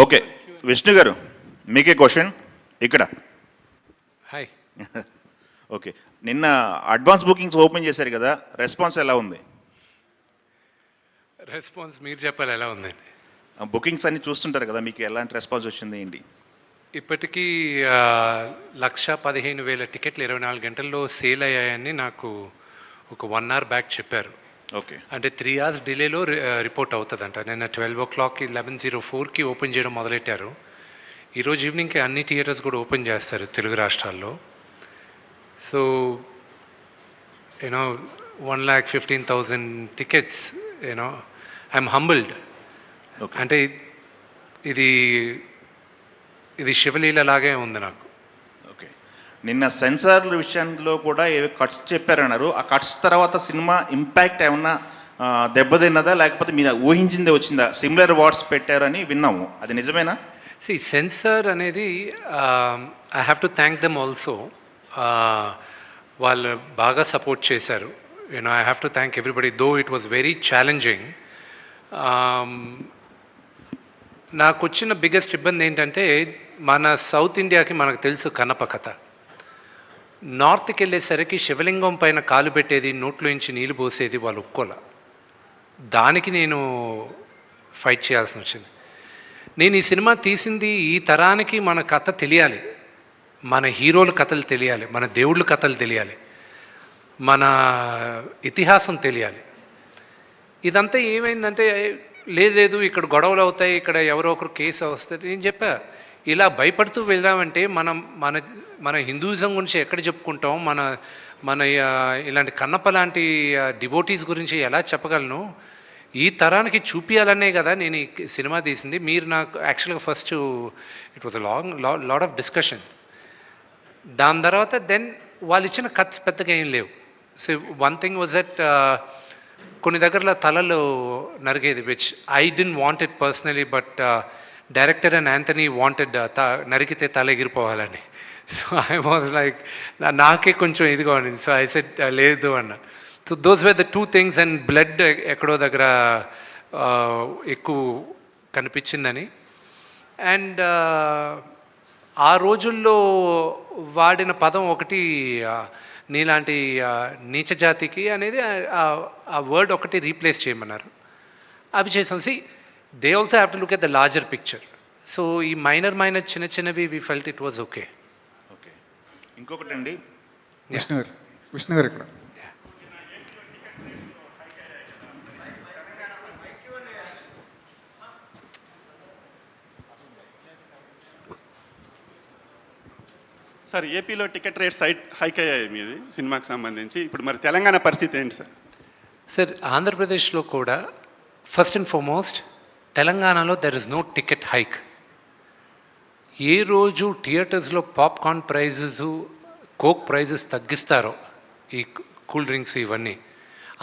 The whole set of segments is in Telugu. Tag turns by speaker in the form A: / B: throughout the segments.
A: ఓకే విష్ణు గారు, మీకే క్వశ్చన్ ఇక్కడ.
B: హాయ్.
A: ఓకే, నిన్న అడ్వాన్స్ బుకింగ్స్ ఓపెన్ చేశారు కదా, రెస్పాన్స్ ఎలా ఉంది?
B: రెస్పాన్స్ మీరు చెప్పాలి ఎలా ఉందండి.
A: బుకింగ్స్ అన్ని చూస్తుంటారు కదా, మీకు ఎలాంటి రెస్పాన్స్ వచ్చింది ఏంటి?
B: ఇప్పటికీ 1,15,000 టికెట్లు 24 గంటల్లో సేల్ అయ్యాయని నాకు ఒక 1 hour బ్యాక్ చెప్పారు.
A: ఓకే,
B: అంటే 3 hours డిలేలో రిపోర్ట్ అవుతుందంట. నిన్న 12 o'clock 11:04 ఓపెన్ చేయడం మొదలెట్టారు. ఈరోజు ఈవినింగ్కి అన్ని థియేటర్స్ కూడా ఓపెన్ చేస్తారు తెలుగు రాష్ట్రాల్లో. So you know 1,15,000 tickets, you know I'm humbled. అంటే ఇది శివలీల లాగే ఉంది నాకు.
A: ఓకే, నిన్న సెన్సార్ల విషయంలో కూడా ఏవో కట్స్ చెప్పారన్నారు. ఆ కట్స్ తర్వాత సినిమా ఇంపాక్ట్ ఏమన్నా దెబ్బతిన్నదా, లేకపోతే మీరు ఊహించిందే వచ్చిందా? సిమిలర్ వార్డ్స్ పెట్టారని విన్నాము, అది నిజమేనా?
B: సెన్సార్ అనేది I have to thank them also. వాళ్ళు బాగా సపోర్ట్ చేశారు. You know I have to thank everybody, though it was very challenging. నాకు వచ్చిన బిగ్గెస్ట్ ఇబ్బంది ఏంటంటే, మన సౌత్ ఇండియాకి మనకు తెలుసు కన్నప్ప కథ. నార్త్కి వెళ్ళేసరికి శివలింగం పైన కాలు పెట్టేది, నోట్లోంచి నీళ్ళు పోసేది వాళ్ళు ఒప్పుకోల. దానికి నేను ఫైట్ చేయాల్సి వచ్చింది. నేను ఈ సినిమా తీసింది ఈ తరానికి మన కథ తెలియాలి, మన హీరోల కథలు తెలియాలి, మన దేవుళ్ళ కథలు తెలియాలి, మన ఇతిహాసం తెలియాలి. ఇదంతా ఏమైందంటే, లేదు ఇక్కడ గొడవలు అవుతాయి, ఇక్కడ ఎవరో ఒకరు కేసు వస్తుంది. నేను చెప్పా, ఇలా భయపడుతూ వెళ్దామంటే మన హిందూయిజం గురించి ఎక్కడ చెప్పుకుంటాం? మన ఇలాంటి కన్నప్ప లాంటి డివోటీస్ గురించి ఎలా చెప్పగలను? ఈ తరానికి చూపించాలనే కదా నేను ఈ సినిమా తీసింది. మీరు నాకు యాక్చువల్గా first it was lot of discussion. దాని తర్వాత దెన్ వాళ్ళు ఇచ్చిన కట్స్ పెద్దగా ఏం లేవు. So one thing was that కొన్ని దగ్గరలో తలలు నరిగేది, which I don't want it personally, but director and Anthony wanted నరికితే తల ఎగిరిపోవాలని. సో ఐ వాజ్ లైక్, నాకే కొంచెం ఇదిగా ఉండింది. సో ఐ సెడ్ లేదు అన్న. So those were the 2 things. And blood ఎక్కడో దగ్గర ఎక్కువ కనిపించిందని. అండ్ ఆ రోజుల్లో వాడిన పదం ఒకటి, నీలాంటి నీచ జాతికి అనేది ఆ వర్డ్ ఒకటి రీప్లేస్ చేయమన్నారు. అవి చేసాం. They also have to look at the larger picture. So ఈ మైనర్ చిన్నవి we felt it was okay.
A: Okay, ఇంకొకటి అండి,
C: విష్ణు గారు ఇక్కడ.
D: సార్, ఏపీలో టికెట్ రేట్స్ హైక్ అయ్యాయి మీది సినిమాకి సంబంధించి. ఇప్పుడు మరి తెలంగాణ పరిస్థితి ఏంటి సార్?
B: సార్, ఆంధ్రప్రదేశ్లో కూడా ఫస్ట్ అండ్ ఫార్మోస్ట్ తెలంగాణలో there is no ticket hike. ఏ రోజు థియేటర్స్లో పాప్కార్న్ ప్రైజెస్, కోక్ ప్రైజెస్ తగ్గిస్తారో, ఈ కూల్ డ్రింక్స్ ఇవన్నీ,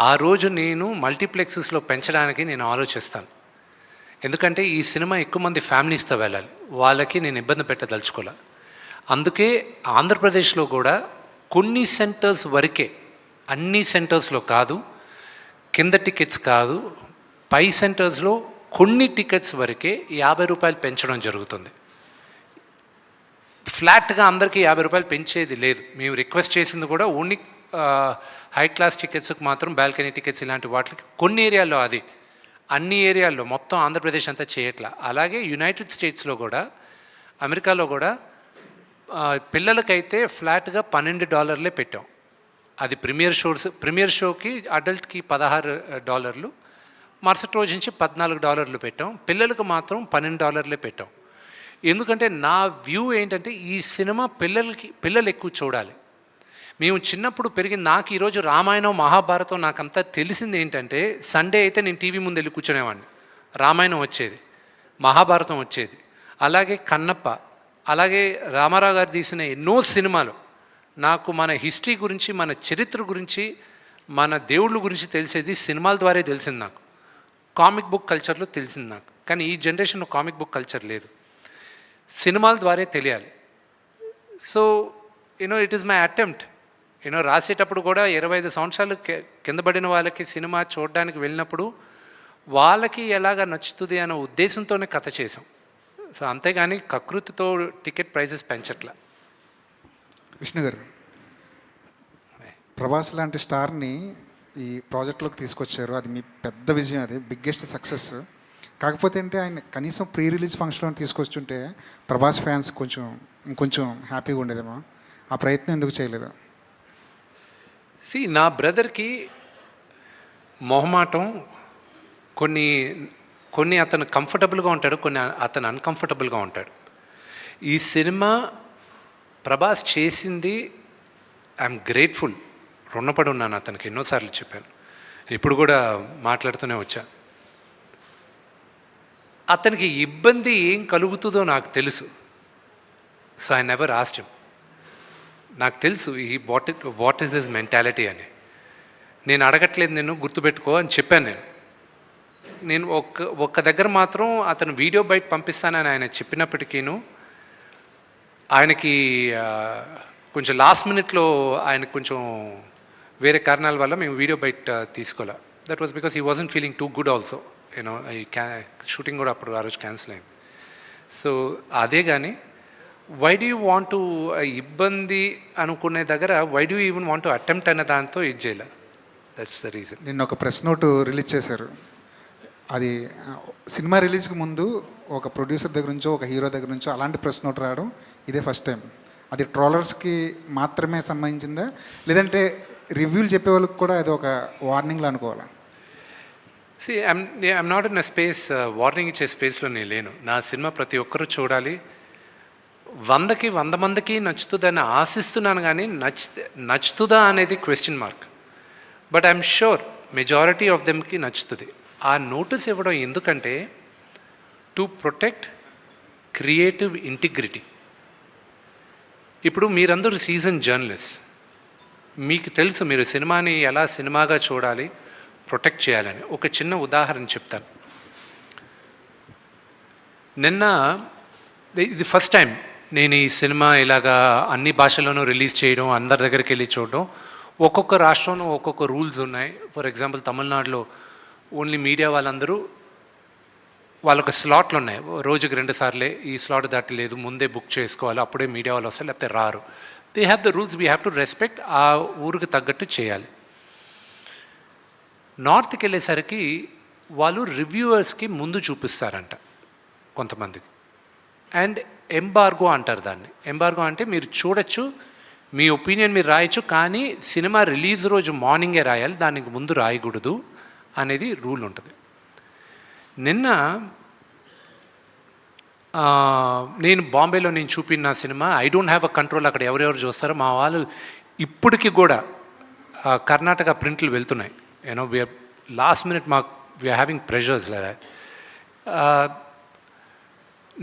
B: ఆ రోజు నేను మల్టీప్లెక్సెస్లో పెంచడానికి నేను ఆలోచిస్తాను. ఎందుకంటే ఈ సినిమా ఎక్కువ మంది ఫ్యామిలీస్తో వెళ్ళాలి, వాళ్ళకి నేను ఇబ్బంది పెట్టదలుచుకోలే. అందుకే ఆంధ్రప్రదేశ్లో కూడా కొన్ని సెంటర్స్ వరకే, అన్ని సెంటర్స్లో కాదు, కింద టికెట్స్ కాదు, పై సెంటర్స్లో కొన్ని టికెట్స్ వరకే 50 రూపాయలు పెంచడం జరుగుతుంది. ఫ్లాట్గా అందరికీ 50 రూపాయలు పెంచేది లేదు. మేము రిక్వెస్ట్ చేసింది కూడా ఓన్లీ హై క్లాస్ టికెట్స్కి మాత్రం, బాల్కనీ టికెట్స్ ఇలాంటి వాటికి కొన్ని ఏరియాల్లో, అది అన్ని ఏరియాల్లో, మొత్తం ఆంధ్రప్రదేశ్ అంతా చేయట్లా. అలాగే యునైటెడ్ స్టేట్స్లో కూడా, అమెరికాలో కూడా పిల్లలకైతే ఫ్లాట్గా $12 పెట్టాం. అది ప్రీమియర్ షోకి అడల్ట్కి $16, మరుసటి రోజు నుంచి $14 పెట్టాం. పిల్లలకు మాత్రం $12 పెట్టాం. ఎందుకంటే నా వ్యూ ఏంటంటే, ఈ సినిమా పిల్లలు ఎక్కువ చూడాలి. మేము చిన్నప్పుడు పెరిగింది, నాకు ఈరోజు రామాయణం మహాభారతం నాకంతా తెలిసింది ఏంటంటే, సండే అయితే నేను టీవీ ముందు వెళ్ళి కూర్చునేవాడిని. రామాయణం వచ్చేది, మహాభారతం వచ్చేది, అలాగే కన్నప్ప, అలాగే రామారావు గారు తీసిన ఎన్నో సినిమాలు. నాకు మన హిస్టరీ గురించి, మన చరిత్ర గురించి, మన దేవుళ్ళ గురించి తెలిసేది సినిమాల ద్వారా తెలిసింది. నాకు కామిక్ బుక్ కల్చర్లో తెలిసింది నాకు. కానీ ఈ జనరేషన్లో కామిక్ బుక్ కల్చర్ లేదు, సినిమాల ద్వారా తెలియాలి. So you know it is my attempt. రాసేటప్పుడు కూడా 25 సంవత్సరాలు కింద పడిన వాళ్ళకి సినిమా చూడడానికి వెళ్ళినప్పుడు వాళ్ళకి ఎలాగ నచ్చుతుంది అనే ఉద్దేశంతోనే కథ చేసాం. సో అంతేగాని కకృతితో టికెట్ ప్రైసెస్ పెంచట్లా.
C: విష్ణు గారు, ప్రభాస్ లాంటి స్టార్ని ఈ ప్రాజెక్ట్లోకి తీసుకొచ్చారు. అది మీ పెద్ద విజయం, అది బిగ్గెస్ట్ సక్సెస్. కాకపోతే అంటే ఆయన కనీసం ప్రీ రిలీజ్ ఫంక్షన్లో తీసుకొచ్చుంటే ప్రభాస్ ఫ్యాన్స్ ఇంకొంచెం హ్యాపీగా ఉండేదేమో. ఆ ప్రయత్నం ఎందుకు చేయలేదు?
B: నా బ్రదర్కి మొహమాటం, కొన్ని అతను కంఫర్టబుల్గా ఉంటాడు, కొన్ని అతను అన్కంఫర్టబుల్గా ఉంటాడు. ఈ సినిమా ప్రభాస్ చేసింది ఐఎమ్ గ్రేట్ఫుల్, రుణపడి ఉన్నాను అతనికి. ఎన్నోసార్లు చెప్పాను, ఇప్పుడు కూడా మాట్లాడుతూనే వచ్చా. అతనికి ఇబ్బంది ఏం కలుగుతుందో నాకు తెలుసు. So I never asked him. నాకు తెలుసు ఈ వాట్ ఈస్ హిస్ మెంటాలిటీ అని. నేను అడగట్లేదు, నేను గుర్తుపెట్టుకో అని చెప్పాను. నేను ఒక్క దగ్గర మాత్రం అతను వీడియో బయట పంపిస్తానని ఆయన చెప్పినప్పటికీను ఆయనకి కొంచెం లాస్ట్ మినిట్లో ఆయనకు కొంచెం వేరే కారణాల వల్ల మేము వీడియో బయట తీసుకోలే. That was because he wasn't feeling too good also. ఈ షూటింగ్ కూడా అప్పుడు ఆ రోజు క్యాన్సిల్ అయింది. సో అదే కానీ why do you want to ఇబ్బంది అనుకునే దగ్గర why do even want to attempt అనే దాంతో ఇది చేయలే. That's the reason.
C: నిన్న ఒక ప్రెస్ నోట్ రిలీజ్ చేశారు. అది సినిమా రిలీజ్కి ముందు ఒక ప్రొడ్యూసర్ దగ్గర నుంచో ఒక హీరో దగ్గర నుంచో అలాంటి ప్రెస్ నోట్ రావడం ఇదే ఫస్ట్ టైం. అది ట్రోలర్స్కి మాత్రమే సంబంధించిందా, లేదంటే రివ్యూలు చెప్పే వాళ్ళకి కూడా అది ఒక వార్నింగ్లా అనుకోవాలా?
B: I'm not in a space, warning ఇచ్చే స్పేస్లో నేను లేను. నా సినిమా ప్రతి ఒక్కరూ చూడాలి, 100 మందికి నచ్చుతుందని ఆశిస్తున్నాను. కానీ నచ్చుతుందా అనేది question mark. But I'm sure majority of దెమ్కి నచ్చుతుంది. ఆ నోటీస్ ఇవ్వడం ఎందుకంటే టు ప్రొటెక్ట్ క్రియేటివ్ ఇంటిగ్రిటీ. ఇప్పుడు మీరందరూ సీజన్ జర్నలిస్ట్, మీకు తెలుసు మీరు సినిమాని ఎలా సినిమాగా చూడాలి, ప్రొటెక్ట్ చేయాలని. ఒక చిన్న ఉదాహరణ చెప్తాను. నిన్న ఇది ఫస్ట్ టైం నేను ఈ సినిమా ఇలాగా అన్ని భాషల్లోనూ రిలీజ్ చేయడం, అందరి దగ్గరికి వెళ్ళి చూడడం. ఒక్కొక్క రాష్ట్రంలో ఒక్కొక్క రూల్స్ ఉన్నాయి. ఫర్ ఎగ్జాంపుల్ తమిళనాడులో ఓన్లీ మీడియా వాళ్ళందరూ వాళ్ళొక స్లాట్లు ఉన్నాయి, రోజుకి 2 సార్లే, ఈ స్లాట్ దాటలేదు, ముందే బుక్ చేసుకోవాలి, అప్పుడే మీడియా వాళ్ళు వస్తారు, లేకపోతే రారు. They have the rules, we have to respect. ఆ ఊరికి తగ్గట్టు చేయాలి. నార్త్కి వెళ్ళేసరికి వాళ్ళు రివ్యూవర్స్కి ముందు చూపిస్తారంట కొంతమందికి. అండ్ ఎంబార్గో అంటారు దాన్ని. ఎంబార్గో అంటే మీరు చూడొచ్చు, మీ ఒపీనియన్ మీరు రాయొచ్చు, కానీ సినిమా రిలీజ్ రోజు మార్నింగే రాయాలి, దానికి ముందు రాయకూడదు అనేది రూల్ ఉంటుంది. నిన్న నేను బాంబేలో నేను చూపిన cinema I don't have a control, అక్కడ ఎవరెవరు చూస్తారో మా వాళ్ళు ఇప్పటికి కూడా కర్ణాటక ప్రింట్లు వెళ్తున్నాయి. We are last minute we are having pressures like that.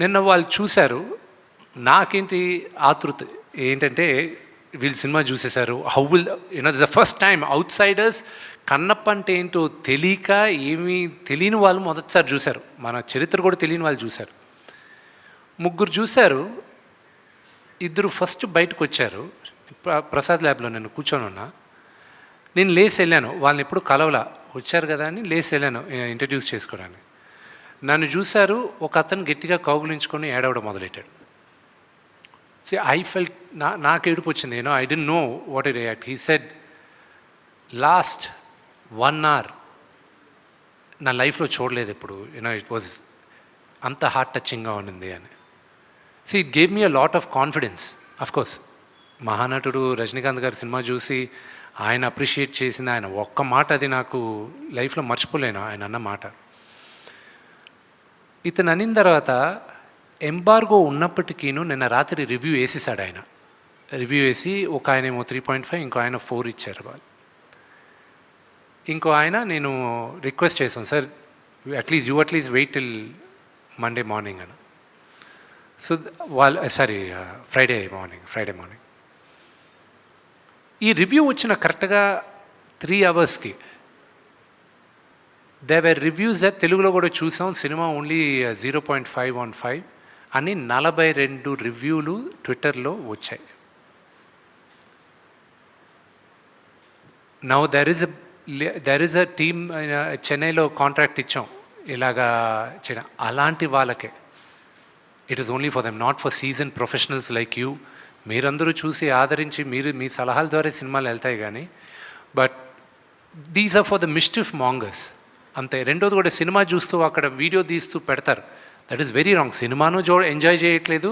B: నిన్న వాళ్ళు చూశారు, నాకేంటి ఆతృత ఏంటంటే వీళ్ళు cinema చూసేశారు, how will this the first time out Zydus Kannappa అంటే ఏంటో తెలియక ఏమీ తెలియని వాళ్ళు మొదటిసారి చూశారు, మన చరిత్ర కూడా తెలియని వాళ్ళు చూశారు. 3 చూశారు, 2 ఫస్ట్ బయటకు వచ్చారు. ప్రసాద్ ల్యాబ్లో నేను కూర్చొని ఉన్నా, నేను లేసి వెళ్ళాను, వాళ్ళని ఎప్పుడు కలవలా, వచ్చారు కదా అని లేసి వెళ్ళాను ఇంట్రడ్యూస్ చేసుకోవడానికి. నన్ను చూశారు, ఒక అతను గట్టిగా కౌగులించుకొని ఏడవడం మొదలెట్టాడు. ఐ ఫెల్ట్, నాకు ఏడుపు వచ్చింది. I don't know what to react. He said, last 1 hour నా లైఫ్లో చూడలేదు ఇప్పుడు, ఇట్ వాజ్ అంత హార్ట్ టచింగ్గా ఉండింది అని. It gave me a lot of confidence. Of course మహానటుడు రజనీకాంత్ గారి సినిమా చూసి ఆయన అప్రిషియేట్ చేసింది, ఆయన ఒక్క మాట, అది నాకు లైఫ్లో మర్చిపోలేను ఆయన అన్న మాట. ఇతను అనిన తర్వాత ఎంబార్గో ఉన్నప్పటికీను నిన్న రాత్రి రివ్యూ వేసేసాడు ఆయన. రివ్యూ వేసి ఒక ఆయన ఏమో 3.5, ఇంకో ఆయన 4 ఇచ్చారు వాళ్ళు. ఇంకో ఆయన నేను రిక్వెస్ట్ చేశాను, sir at least wait till Monday morning అని. So Friday morning. ఈ రివ్యూ వచ్చిన కరెక్ట్గా 3 hours దేర్ వర్ రివ్యూస్ తెలుగులో కూడా చూసాం, సినిమా ఓన్లీ 0.5 అని 42 రివ్యూలు ట్విట్టర్లో వచ్చాయి. Now there is a team చెన్నైలో కాంట్రాక్ట్ ఇచ్చాం ఇలాగా చేయడం, అలాంటి వాళ్ళకే. It is only for them, not for season professionals like you. మీరందరూ చూసి ఆదరించి మీ సలహాల ద్వారా సినిమాలు వెళ్తాయి కానీ, but these are for the mischief mongers అంతే. రెండోది కూడా సినిమా చూస్తూ అక్కడ వీడియో తీస్తూ పెడతారు, దట్ ఈస్ వెరీ రాంగ్. సినిమాను ఎంజాయ్ చేయట్లేదు,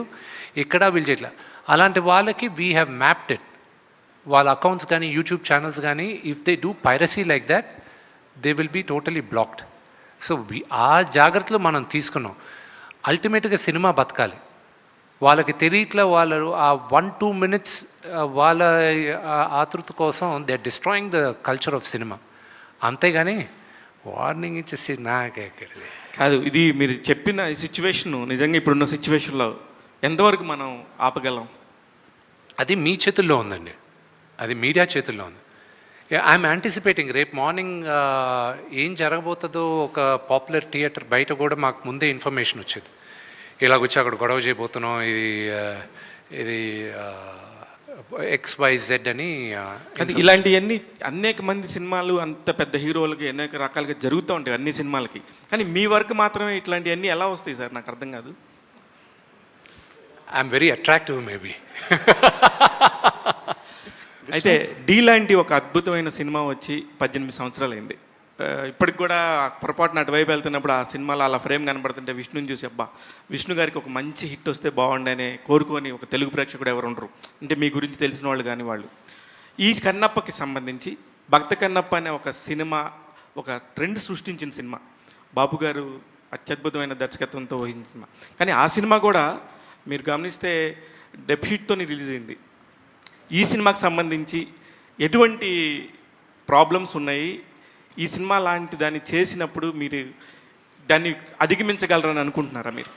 B: ఇక్కడ వీళ్ళు చేయట్లేదు. అలాంటి వాళ్ళకి వీ హ్యావ్ మ్యాప్డ్ ఇట్. వాళ్ళ అకౌంట్స్ కానీ యూట్యూబ్ ఛానల్స్ కానీ if they do piracy like that they will be totally blocked. So ఆ జాగ్రత్తలు మనం తీసుకున్నాం. అల్టిమేట్గా సినిమా బతకాలి. వాళ్ళకి తెలియట్లా, వాళ్ళు ఆ 1-2 minutes వాళ్ళ ఆతృత కోసం they are destroying the culture of cinema. అంతేగాని వార్నింగ్ ఇచ్చేసి నాకెక్కడిది
E: కాదు. ఇది మీరు చెప్పిన ఈ సిచ్యువేషన్ నిజంగా ఇప్పుడున్న సిచ్యువేషన్లో ఎంతవరకు మనం ఆపగలం?
B: అది మీ చేతుల్లో ఉందండి, అది మీడియా చేతుల్లో ఉంది. ఐఎమ్ యాంటిసిపేటింగ్ రేపు మార్నింగ్ ఏం జరగబోతుందో. ఒక పాపులర్ థియేటర్ బయట కూడా మాకు ముందే ఇన్ఫర్మేషన్ వచ్చేది, ఇలాగొచ్చి అక్కడ గొడవ చేయబోతున్నాం, ఇది XYZ అని.
E: అది ఇలాంటివన్నీ అనేక మంది సినిమాలు అంత పెద్ద హీరోలకి అనేక రకాలుగా జరుగుతూ ఉంటాయి అన్ని సినిమాలకి. కానీ మీ వర్క్ మాత్రమే ఇట్లాంటివన్నీ ఎలా వస్తాయి సార్? నాకు అర్థం కాదు.
B: I'm very attractive maybe.
E: అయితే డీ లాంటి ఒక అద్భుతమైన సినిమా వచ్చి 18 సంవత్సరాలు అయింది. ఇప్పటికి కూడా పొరపాటున అటువైపు వెళ్తున్నప్పుడు ఆ సినిమాలో అలా ఫ్రేమ్ కనబడుతుంటే విష్ణుని చూసి అబ్బా విష్ణు గారికి ఒక మంచి హిట్ వస్తే బాగుండని కోరుకొని ఒక తెలుగు ప్రేక్షకుడు ఎవరు ఉండరు, అంటే మీ గురించి తెలిసిన వాళ్ళు కానీ వాళ్ళు. ఈ కన్నప్పకి సంబంధించి భక్త కన్నప్ప అనే ఒక సినిమా ఒక ట్రెండ్ సృష్టించిన సినిమా, బాబు గారు అత్యద్భుతమైన దర్శకత్వంతో వహించిన సినిమా. కానీ ఆ సినిమా కూడా మీరు గమనిస్తే డెబ్యూట్తో రిలీజ్ అయింది. ఈ సినిమాకి సంబంధించి ఎటువంటి ప్రాబ్లమ్స్ ఉన్నాయి? ఈ సినిమా లాంటి దాన్ని చేసినప్పుడు మీరు దాన్ని అధిగమించగలరని అనుకుంటున్నారా మీరు?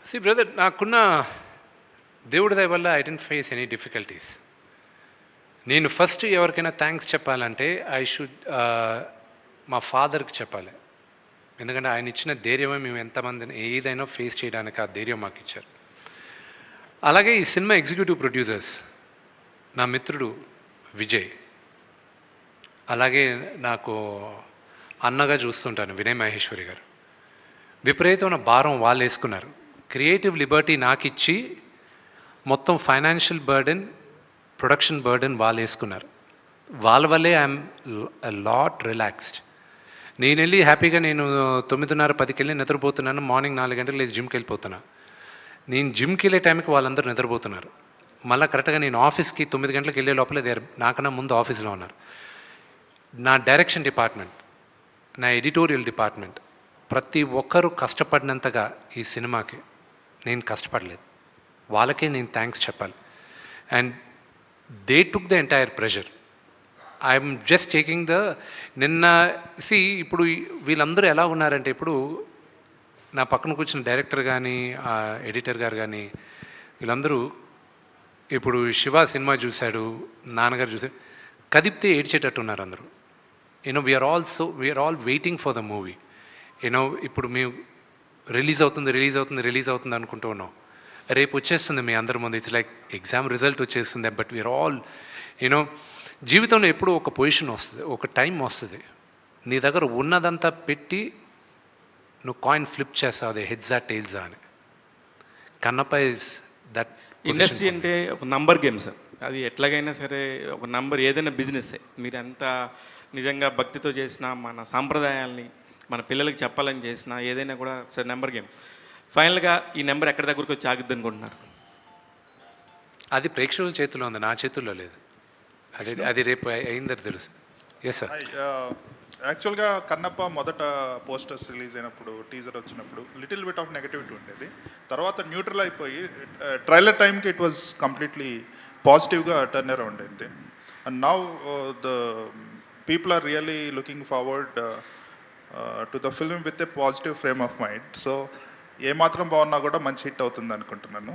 B: సి బ్రదర్, నాకున్న దేవుడి దయ వల్ల I didn't face any difficulties. నేను ఫస్ట్ ఎవరికైనా థ్యాంక్స్ చెప్పాలంటే ఐ షుడ్ మా ఫాదర్కి చెప్పాలి. ఎందుకంటే ఆయన ఇచ్చిన ధైర్యమే మేము ఎంతమందిని ఏదైనా ఫేస్ చేయడానికి ఆ ధైర్యం మాకు ఇచ్చారు. అలాగే ఈ సినిమా ఎగ్జిక్యూటివ్ ప్రొడ్యూసర్స్ నా మిత్రుడు విజయ్, అలాగే నాకు అన్నగా చూస్తుంటాను వినయ్ మహేశ్వరి గారు. విపరీతమైన భారం వాళ్ళు వేసుకున్నారు. క్రియేటివ్ లిబర్టీ నాకు ఇచ్చి మొత్తం ఫైనాన్షియల్ బర్డెన్, ప్రొడక్షన్ బర్డెన్ వాళ్ళు వేసుకున్నారు. వాళ్ళ వల్లే ఐఎమ్ లాట్ రిలాక్స్డ్. నేను వెళ్ళి హ్యాపీగా నేను 9:30-10కి వెళ్ళి నిద్రపోతున్నాను. మార్నింగ్ 4 గంటలకు లేచి జిమ్కి వెళ్ళిపోతున్నా. నేను జిమ్కి వెళ్ళే టైంకి వాళ్ళందరూ నిద్రపోతున్నారు. మళ్ళీ కరెక్ట్గా నేను ఆఫీస్కి 9 గంటలకు వెళ్ళే లోపల నాకన్నా ముందు ఆఫీస్లో ఉన్నారు. నా డైరెక్షన్ డిపార్ట్మెంట్, నా ఎడిటోరియల్ డిపార్ట్మెంట్, ప్రతి ఒక్కరూ కష్టపడినంతగా ఈ సినిమాకి నేను కష్టపడలేదు. వాళ్ళకే నేను థ్యాంక్స్ చెప్పాలి. And they took the entire pressure. I'm just taking the ఇప్పుడు వీళ్ళందరూ ఎలా ఉన్నారంటే, ఇప్పుడు నా పక్కన కూర్చున్న డైరెక్టర్ కానీ ఎడిటర్ గారు కానీ వీళ్ళందరూ ఇప్పుడు శివ సినిమా చూశాడు, నాన్నగారు చూశాడు, కదిపితే ఏడ్చేటట్టు ఉన్నారు అందరూ. We are all waiting for the movie. ఇప్పుడు మేము రిలీజ్ అవుతుంది అనుకుంటూ ఉన్నాం. రేపు వచ్చేస్తుంది మీ అందరి ముందు. ఇట్స్ లైక్ ఎగ్జామ్ రిజల్ట్ వచ్చేస్తుంది. బట్ వీఆర్ ఆల్ జీవితంలో ఎప్పుడూ ఒక పొజిషన్ వస్తుంది, ఒక టైం వస్తుంది, నీ దగ్గర ఉన్నదంతా పెట్టి నువ్వు కాయిన్ ఫ్లిప్ చేస్తావు, అదే హెడ్జా టైల్జా అని. Kannappa is that.
E: ఇండస్ట్రీ అంటే ఒక నంబర్ గేమ్ సార్. అది ఎట్లాగైనా సరే ఒక నంబర్, ఏదైనా బిజినెస్సే. మీరు ఎంత నిజంగా భక్తితో చేసినా, మన సాంప్రదాయాల్ని మన పిల్లలకి చెప్పాలని చేసినా, ఏదైనా కూడా సార్ నెంబర్ గేమ్. ఫైనల్గా ఈ నెంబర్ ఎక్కడి దగ్గరకు వచ్చి ఆగిద్ది అనుకుంటున్నారు?
B: అది ప్రేక్షకుల చేతిలో ఉంది, నా చేతుల్లో లేదు. అది రేపు అయిందని తెలుసు. Yes sir.
F: యాక్చువల్గా కన్నప్ప మొదట పోస్టర్స్ రిలీజ్ అయినప్పుడు, టీజర్ వచ్చినప్పుడు లిటిల్ బిట్ ఆఫ్ నెగటివిటీ ఉండేది. తర్వాత న్యూట్రల్ అయిపోయి ట్రైలర్ టైంకి ఇట్ వాజ్ కంప్లీట్లీ పాజిటివ్గా టర్న్ అరౌండ్ అయింది. And now the people are really looking forward to the film with a positive frame of mind. So ఏమాత్రం బాగున్నా కూడా మంచి హిట్ అవుతుంది అనుకుంటున్నాను.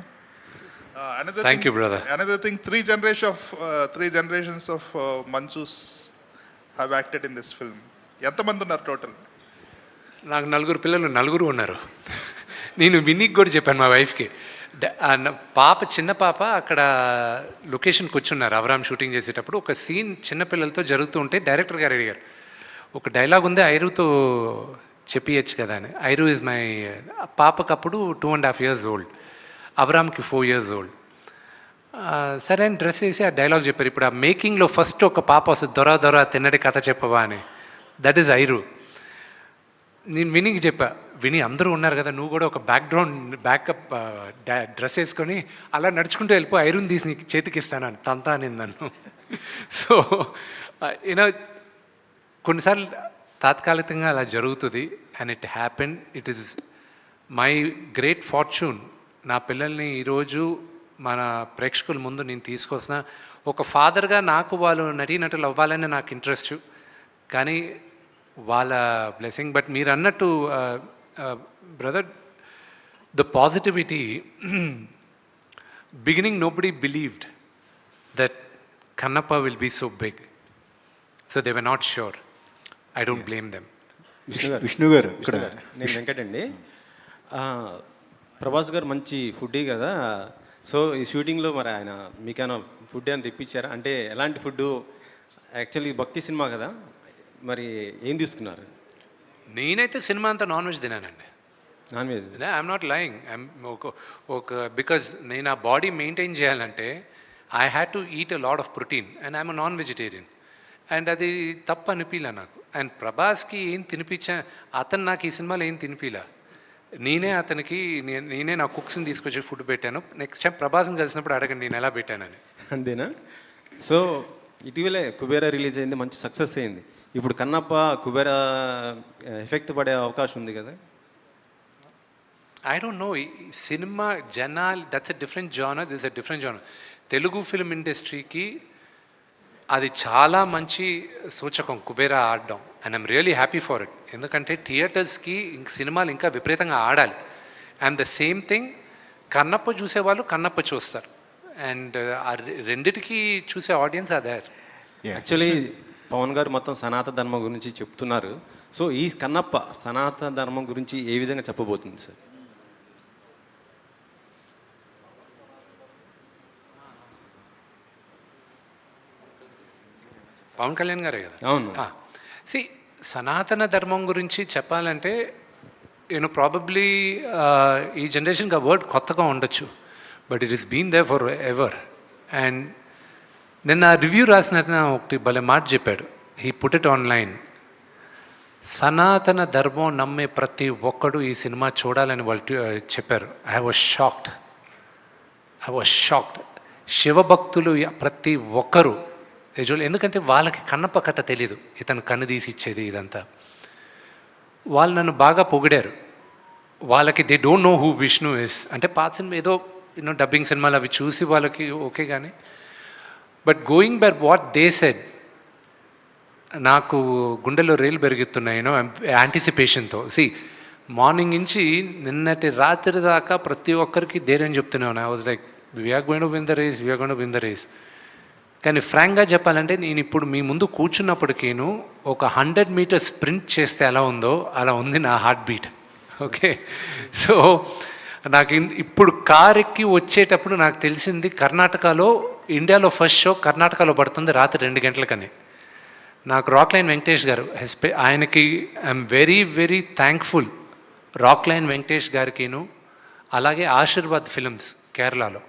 B: Thank you, brother.
F: Another thing, three generations of Manchus have acted in this film. ఎంతమంది ఉన్నారు టోటల్?
B: నాకు 4 పిల్లలు, 4 ఉన్నారు. నేను వినీకి కూడా చెప్పాను, మా వైఫ్కి, పాప చిన్న పాప అక్కడ లొకేషన్కి వచ్చున్నారు అవరామ్ షూటింగ్ చేసేటప్పుడు. ఒక సీన్ చిన్నపిల్లలతో జరుగుతూ ఉంటే డైరెక్టర్ గారు అడిగారు, ఒక డైలాగ్ ఉంది ఐరుతో చెప్పియచ్చు కదా అని. ఐరు ఇస్ మై పాపకు అప్పుడు 2.5 years ఓల్డ్, అవరామ్కి 4 years ఓల్డ్. సరే అని డ్రెస్ వేసి ఆ డైలాగ్ చెప్పారు. ఇప్పుడు ఆ మేకింగ్లో ఫస్ట్ ఒక పాప వస్తుంది, దొర దొర తిన్నడి కథ చెప్పవా అని. దట్ ఈస్ ఐరు. నేను వినీకి చెప్పా, విని అందరూ ఉన్నారు కదా, నువ్వు కూడా ఒక బ్యాకప్ డ్రెస్ వేసుకొని అలా నడుచుకుంటూ వెళ్ళిపో, ఐరన్ తీసి నీకు చేతికి ఇస్తాను తంతా అని నన్ను. సో యూనో కొన్నిసార్లు తాత్కాలికంగా అలా జరుగుతుంది. And it happen. It is my great fortune. నా పిల్లల్ని ఈరోజు మన ప్రేక్షకుల ముందు నేను తీసుకొస్తున్నా. ఒక ఫాదర్గా నాకు వాళ్ళు నటీనటులు అవ్వాలని నాకు ఇంట్రెస్ట్, కానీ వాళ్ళ బ్లెస్సింగ్. బట్ మీరు అన్నట్టు brother, the positivity, beginning nobody believed that Kannappa will be so big, so they were not sure. I don't blame them.
G: Vishnu గారు ఇక్కడ నేను వెంకట్ అండి. ప్రభాస్ గారు మంచి ఫుడ్డీ కదా, సో ఈ షూటింగ్లో మరి ఆయన మీకైనా ఫుడ్ అని తెప్పించారా? అంటే ఎలాంటి ఫుడ్డు? యాక్చువల్లీ భక్తి సినిమా కదా, మరి ఏం తీసుకున్నారు?
B: నేనైతే సినిమా అంతా నాన్ వెజ్ తినానండి.
G: Non veg?
B: I'm not lying. ఒక బికాజ్ నేను ఆ బాడీ మెయింటైన్ చేయాలంటే I had to eat a lot of protein and I'm non vegetarian. And అది తప్పు అనిపించలే నాకు. అండ్ ప్రభాస్కి ఏం తినిపించా, అతను నాకు ఈ సినిమాలో ఏం తినిపించలే. నేనే అతనికి నేనే నా కుక్స్ని తీసుకొచ్చి ఫుడ్ పెట్టాను. నెక్స్ట్ టైం ప్రభాస్ని కలిసినప్పుడు అడగండి నేను ఎలా పెట్టానని.
G: అంతేనా? సో ఇటీవలే కుబేరా రిలీజ్ అయింది, మంచి సక్సెస్ అయింది. ఇప్పుడు కన్నప్ప కుబేరా ఎఫెక్ట్ పడే అవకాశం ఉంది కదా?
B: I don't no. సినిమా జనాలు, that's a different genre, this a different genre. Telugu film ఇండస్ట్రీకి అది చాలా మంచి సూచకం కుబేరా ఆడడం. And I'm really happy for it. ఎందుకంటే థియేటర్స్కి సినిమాలు ఇంకా విపరీతంగా ఆడాలి. And the same thing, Kannappa చూసేవాళ్ళు కన్నప్ప చూస్తారు. అండ్ ఆ రెండిటికి చూసే ఆడియన్స్ అదే.
G: యాక్చువల్లీ పవన్ గారు మొత్తం సనాతన ధర్మం గురించి చెప్తున్నారు. సో ఈ కన్నప్ప సనాతన ధర్మం గురించి ఏ విధంగా చెప్పబోతుంది సార్?
B: పవన్ కళ్యాణ్ గారే కదా?
G: అవును.
B: సి, సనాతన ధర్మం గురించి చెప్పాలంటే ప్రాబబ్లీ ఈ జనరేషన్కి ఆ వర్డ్ కొత్తగా ఉండొచ్చు, but it is been there forever. And నిన్న రివ్యూ రాసిన ఒకటి భలే మాట చెప్పాడు. He put it online. సనాతన ధర్మం నమ్మే ప్రతి ఒక్కడు ఈ సినిమా చూడాలని వాళ్ళు చెప్పారు. I was shocked. శివభక్తులు ప్రతి ఒక్కరు ఎందుకంటే వాళ్ళకి కన్నప్ప కథ తెలీదు, ఇతను కన్ను తీసి ఇచ్చేది ఇదంతా. వాళ్ళు నన్ను బాగా పొగిడారు. వాళ్ళకి they don't know who Vishnu is. అంటే పాత సినిమా ఏదో డబ్బింగ్ సినిమాలు అవి చూసి వాళ్ళకి ఓకే, కానీ but going by what they said, నాకు గుండెలో రేలు పెరుగుతున్నాయి యాంటిసిపేషన్తో. మార్నింగ్ నుంచి నిన్నటి రాత్రి దాకా ప్రతి ఒక్కరికి ధైర్యం చెప్తున్నాను. I was like, we are going to win the race. కానీ ఫ్రాంక్గా చెప్పాలంటే నేను ఇప్పుడు మీ ముందు కూర్చున్నప్పటికీను ఒక 100 meters స్ప్రింట్ చేస్తే ఎలా ఉందో అలా ఉంది నా హార్ట్ బీట్. ఓకే, సో నాకు ఇప్పుడు కార్ ఎక్కి వచ్చేటప్పుడు నాకు తెలిసింది కర్ణాటకలో, ఇండియాలో ఫస్ట్ షో కర్ణాటకలో పడుతుంది రాత్రి 2 గంటలకని. నాకు రాక్లైన్ వెంకటేష్ గారు ఆయనకి I'm very very thankful. Rockline Venkatesh గారికిను అలాగే ఆశీర్వాద్ ఫిల్మ్స్ కేరళలో,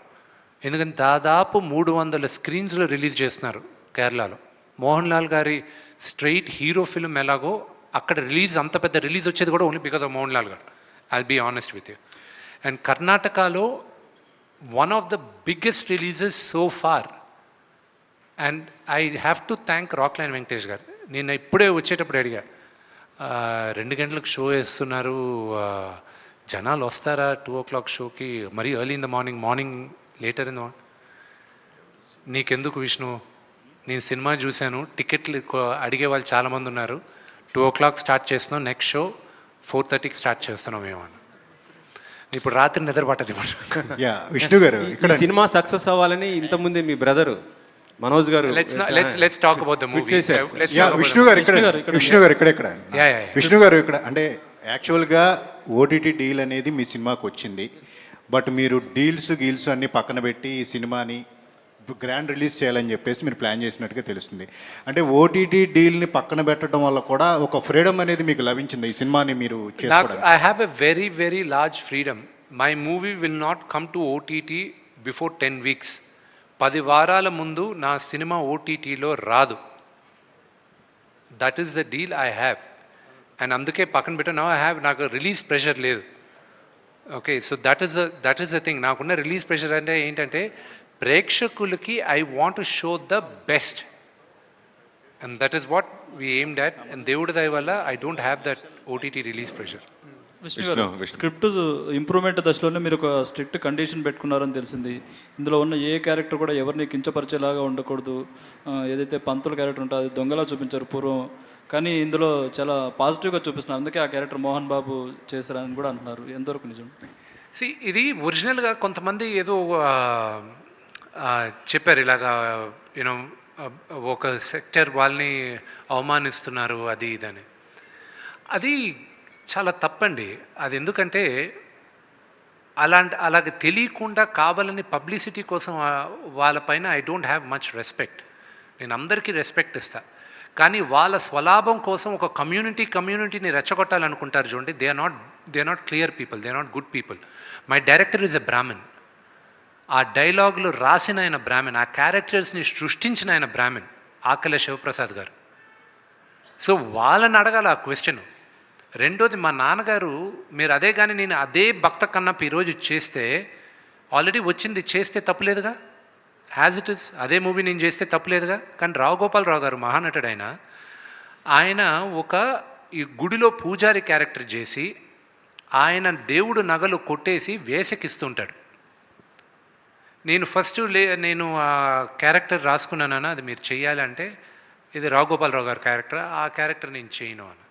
B: ఎందుకంటే దాదాపు 300 screensలో రిలీజ్ చేస్తున్నారు కేరళలో. మోహన్ లాల్ గారి స్ట్రైట్ హీరో ఫిల్మ్ ఎలాగో అక్కడ రిలీజ్, అంత పెద్ద రిలీజ్ వచ్చేది కూడా only because of Mohan Lal garu. I'll be honest with you. And కర్ణాటకలో one of the biggest releases so far. And I have to thank Rockline Venkatesh garu. నేను ఇప్పుడే వచ్చేటప్పుడు అడిగా, 2 గంటలకు షో వేస్తున్నారు, జనాలు వస్తారా 2 o'clock షోకి? మరీ early in the morning later in the morning. నీకెందుకు విష్ణు, నేను సినిమా చూశాను, టికెట్లు అడిగే వాళ్ళు చాలామంది ఉన్నారు, 2 o'clock స్టార్ట్ చేస్తున్నాం, నెక్స్ట్ షో 4:30కి స్టార్ట్ చేస్తున్నాం ఏమన్నా. ఇప్పుడు రాత్రి నిద్ర పట్టదు.
G: విష్ణు గారు, ఇక్కడ సినిమా సక్సెస్ అవ్వాలని ఇంతకుముందే మీ బ్రదర్ మనోజ్ గారు
B: let's talk about the movie.
H: Vishnu గారు ఇక్కడ అంటే యాక్చువల్గా ఓటీటీ డీల్ అనేది మీ సినిమాకి వచ్చింది. బట్ మీరు గీల్స్ అన్నీ పక్కన పెట్టి ఈ సినిమాని గ్రాండ్ రిలీజ్ చేయాలని చెప్పేసి మీరు ప్లాన్ చేసినట్టుగా తెలుస్తుంది. అంటే ఓటీటీ డీల్ని పక్కన పెట్టడం వల్ల కూడా ఒక ఫ్రీడమ్ అనేది మీకు లభించింది ఈ సినిమాని మీరు చేసుకోవడానికి.
B: I have a very, very large freedom. My movie will not come to OTT before 10 weeks. 10 వారాల ముందు నా సినిమా ఓటీటీలో రాదు. That is the deal I have. And అందుకే పక్కన పెట్టా నాకు రిలీజ్ ప్రెషర్ లేదు. Okay, so that is the thing. నాకున్న రిలీజ్ ప్రెషర్ అంటే ఏంటంటే ప్రేక్షకులకి I want to show the best, and that is what we aimed at. And దేవుడి దయ వల్ల I don't have that OTT release pressure.
I: Script improvement దశలోనే మీరు ఒక స్ట్రిక్ట్ కండిషన్ పెట్టుకున్నారని తెలిసింది. ఇందులో ఉన్న ఏ క్యారెక్టర్ కూడా ఎవరిని కించపరిచేలాగా ఉండకూడదు. ఏదైతే పంతుల క్యారెక్టర్ ఉంటుందో అది దొంగలా చూపించారు పూర్వం, కానీ ఇందులో చాలా పాజిటివ్గా చూపిస్తున్నారు. అందుకే ఆ క్యారెక్టర్ మోహన్ బాబు చేశారని కూడా అంటున్నారు. ఎంతవరకు నిజం?
B: ఇది ఒరిజినల్గా కొంతమంది ఏదో చెప్పారు ఇలాగా, యూనో ఒక సెక్టర్ వాళ్ళని అవమానిస్తున్నారు అది ఇదని. అది చాలా తప్పండి. అది ఎందుకంటే అలాగే తెలియకుండా కావాలని పబ్లిసిటీ కోసం వాళ్ళపైన I don't have much respect. నేను అందరికీ రెస్పెక్ట్ ఇస్తా, కానీ వాళ్ళ స్వలాభం కోసం ఒక కమ్యూనిటీని రెచ్చగొట్టాలనుకుంటారు చూడండి. They are not clear people, they are not good people. My director is a brahmin. ఆ డైలాగులు రాసిన ఆయన బ్రాహ్మణ్, ఆ క్యారెక్టర్స్ని సృష్టించిన ఆయన బ్రాహ్మణ్, ఆకల శివప్రసాద్ గారు. సో వాళ్ళని అడగాలి ఆ క్వశ్చన్. రెండోది, మా నాన్నగారు మీరు అదే కానీ నేను అదే భక్త కన్నప్ప ఈరోజు చేస్తే ఆల్రెడీ వచ్చింది, చేస్తే తప్పులేదుగా. యాజ్ ఇట్ ఇస్ అదే మూవీ నేను చేస్తే తప్పులేదుగా. కానీ రావు గోపాలరావు గారు మహానటుడు ఆయన ఒక ఈ గుడిలో పూజారి క్యారెక్టర్ చేసి ఆయన దేవుడు నగలు కొట్టేసి వేసకిస్తుంటాడు. నేను నేను ఆ క్యారెక్టర్ రాసుకున్నానన్నా అది మీరు చెయ్యాలంటే ఇది రావు గోపాలరావు గారి క్యారెక్టర్, ఆ క్యారెక్టర్ నేను చేయను అన్నారు.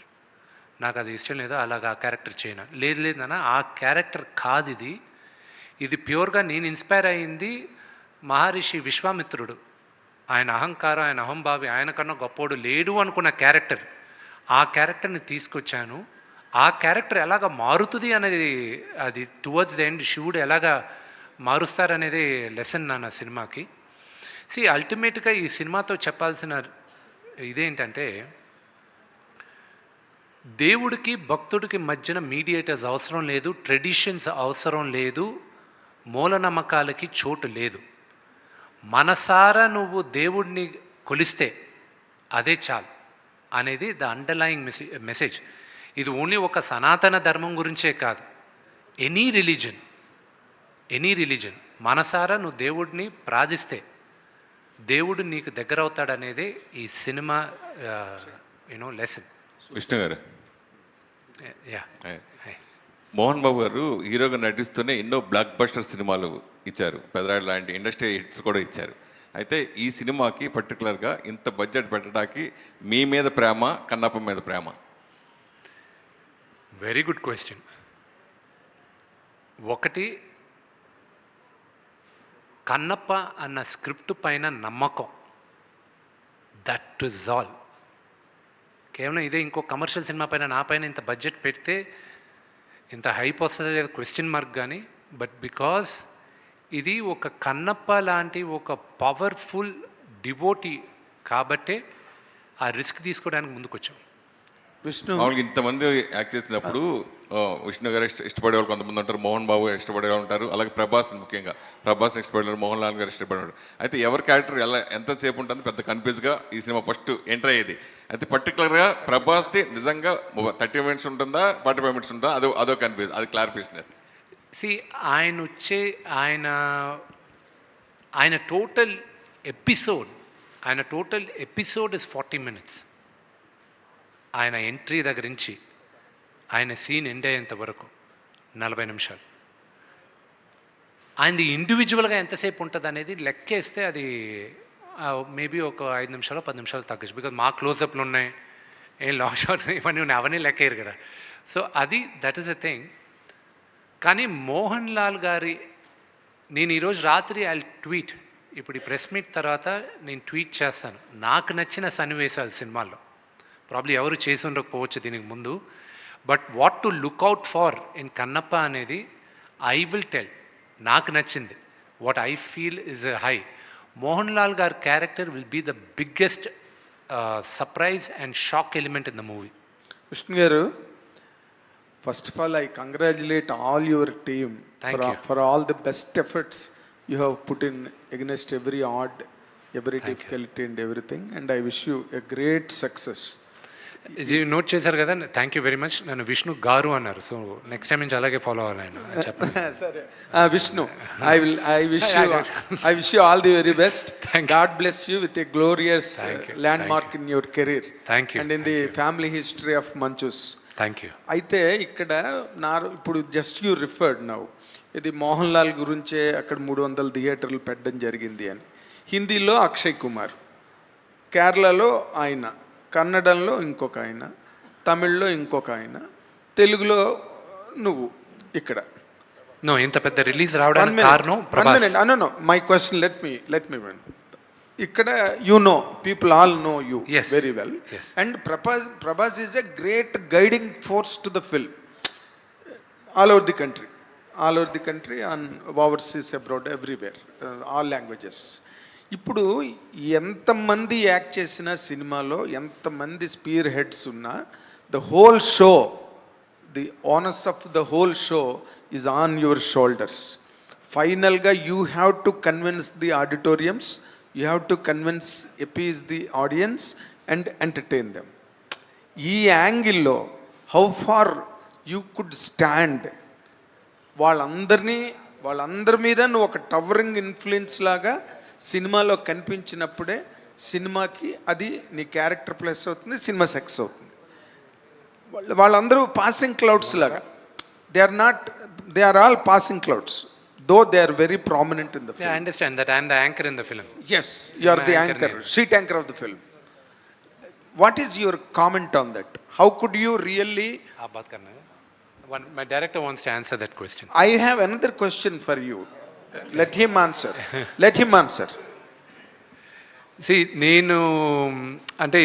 B: నాకు అది ఇష్టం లేదు, అలాగా ఆ క్యారెక్టర్ చేయను. లేదన్నా ఆ క్యారెక్టర్ కాదు ఇది ప్యూర్గా నేను ఇన్స్పైర్ అయ్యింది మహర్షి విశ్వామిత్రుడు. ఆయన అహంకారం, ఆయన అహంభావి, ఆయన కన్నా గొప్పోడు లేడు అనుకున్న క్యారెక్టర్, ఆ క్యారెక్టర్ని తీసుకొచ్చాను. ఆ క్యారెక్టర్ ఎలాగ మారుతుంది అనేది, అది టువర్డ్స్ ద ఎండ్ శివుడు ఎలాగా మారుస్తారనేది లెసన్ నా సినిమాకి. అల్టిమేట్గా ఈ సినిమాతో చెప్పాల్సిన ఇదేంటంటే, దేవుడికి భక్తుడికి మధ్యన మీడియేటర్స్ అవసరం లేదు, ట్రెడిషన్స్ అవసరం లేదు, మూలనమ్మకాలకి చోటు లేదు. మనసారా నువ్వు దేవుడిని కొలిస్తే అదే చాలు అనేది ద అండర్లయింగ్ మెసేజ్. ఇది ఓన్లీ ఒక సనాతన ధర్మం గురించే కాదు, ఎనీ రిలీజన్ మనసారా నువ్వు దేవుడిని ప్రార్థిస్తే దేవుడు నీకు దగ్గర అవుతాడనేదే ఈ సినిమా లెసన్.
J: విష్ణు గారు,
B: యా,
J: మోహన్ బాబు గారు హీరోగా నటిస్తూనే ఎన్నో బ్లాక్ బస్టర్ సినిమాలు ఇచ్చారు, పెదరాడు లాంటి ఇండస్ట్రీ హిట్స్ కూడా ఇచ్చారు. అయితే ఈ సినిమాకి పర్టికులర్గా ఇంత బడ్జెట్ పెట్టడానికి మీ మీద ప్రేమ, కన్నప్ప మీద ప్రేమ?
B: Very good question. ఒకటి, కన్నప్ప అన్న స్క్రిప్ట్ పైన నమ్మకం, దట్ ఇస్ ఆల్. కేవలం ఇదే ఇంకో కమర్షియల్ సినిమా పైన నా పైన ఇంత బడ్జెట్ పెడితే ఇంత హైప్ వస్తుందో లేదు క్వశ్చన్ మార్క్. కానీ బట్ బికాస్ ఇది ఒక కన్నప్ప లాంటి ఒక పవర్ఫుల్ డివోటీ కాబట్టే ఆ రిస్క్ తీసుకోవడానికి ముందుకు వచ్చాం.
J: విష్ణు ఇంతమంది యాక్ట్ చేసినప్పుడు విష్ణు గారు ఇష్టపడే వాళ్ళు కొంతమంది ఉంటారు, మోహన్ బాబు గారు ఇష్టపడే వాళ్ళు ఉంటారు, అలాగే ప్రభాస్, ముఖ్యంగా ప్రభాస్ని ఇష్టపడేవారు, మోహన్ లాల్ గారు ఇష్టపడేవాడు. అయితే ఎవరి క్యారెక్టర్ ఎంతసేపు ఉంటుంది పెద్ద కన్ఫ్యూజ్గా ఈ సినిమా ఫస్ట్ ఎంటర్ అయ్యేది. అయితే పర్టికులర్గా ప్రభాస్ది నిజంగా 30 minutes ఉంటుందా, 45 minutes ఉంటుందా, అదో కన్ఫ్యూజ్, అది క్లారిఫికేషన్.
B: ఆయన టోటల్ ఎపిసోడ్ ఇస్ 40 minutes. ఆయన ఎంట్రీ దగ్గర నుంచి ఆయన సీన్ ఎండ్ అయ్యేంత వరకు 40 నిమిషాలు. ఆయనది ఇండివిజువల్గా ఎంతసేపు ఉంటుంది అనేది లెక్కేస్తే అది మేబీ ఒక 5 నిమిషాలు 10 నిమిషాలు తగ్గచ్చు. బికాజ్ మా క్లోజప్లు ఉన్నాయి, ఏం లాంగ్ షాట్ ఇవన్నీ ఉన్నాయి, అవన్నీ లెక్కేయరు కదా. సో అది దట్ ఈస్ ఎ థింగ్. కానీ మోహన్ లాల్ గారి, నేను ఈరోజు రాత్రి ఐ ట్వీట్, ఇప్పుడు ఈ ప్రెస్ మీట్ తర్వాత నేను ట్వీట్ చేస్తాను నాకు నచ్చిన సన్నివేశాలు సినిమాల్లో. ప్రాబ్లీ ఎవరు చేసి ఉండకపోవచ్చు దీనికి ముందు, but what to look out for in Kannappa అనేది ఐ విల్ టెల్. నాకు నచ్చింది, what I feel is high. Mohan Lal గారి character will be the biggest surprise and shock element in the movie.
K: Vishnu garu, first of all I congratulate all your team for all the best efforts you have put in against every odd, every difficulty and everything, and I wish you a great success.
B: ఇది నోట్ చేశారు కదా, థ్యాంక్ యూ వెరీ మచ్. నన్ను విష్ణు గారు అన్నారు, సో నెక్స్ట్ టైం నుంచి అలాగే ఫాలో అవ్వాలి ఆయన.
K: సరే Vishnu, I wish you all the very best. God bless you with a glorious landmark in your career and in the family history of Manchus.
B: Thank you.
K: అయితే ఇక్కడ ఇప్పుడు జస్ట్ యూ రిఫర్డ్ నౌ, ఇది మోహన్ లాల్ గురించే అక్కడ 300 థియేటర్లు పెట్టడం జరిగింది అని. హిందీలో అక్షయ్ కుమార్, కేరళలో ఆయన, కన్నడంలో ఇంకొక ఆయన, తమిళ్లో ఇంకొక ఆయన, తెలుగులో నువ్వు. ఇక్కడ
B: నో ఇంత పెద్ద రిలీజ్ రావడానికి కారణం Prabhas.
K: My question, let me win. ఇక్కడ people all know you very well, and Prabhas is a great guiding force to the film all over the country on overseas abroad everywhere, all languages. ఇప్పుడు ఎంతమంది యాక్ట్ చేసిన సినిమాలో ఎంతమంది స్పీర్ హెడ్స్ ఉన్నా, the whole show, the honours of the whole show is on your shoulders. ఫైనల్గా you have to convince the auditoriums, you have to convince, ఎపీజ్ the audience and entertain them. ఈ యాంగిల్లో how far you could stand, వాళ్ళందరి మీద నువ్వు ఒక టవరింగ్ ఇన్ఫ్లుయెన్స్ లాగా సినిమాలో కనిపించినప్పుడే సినిమాకి అది నీ క్యారెక్టర్ ప్లస్ అవుతుంది, సినిమా సక్సెస్ అవుతుంది. వాళ్ళందరూ పాసింగ్ క్లౌడ్స్ లాగా, they are all passing clouds, though they are very prominent in the film.
B: Yeah, I understand that I am the anchor in the film.
K: Yes, you are the anchor, sheet anchor of the film. What is your comment on that? How could you really...
B: My director wants to answer that question.
K: I have another question for you. Let him answer.
B: See, నేను అంటే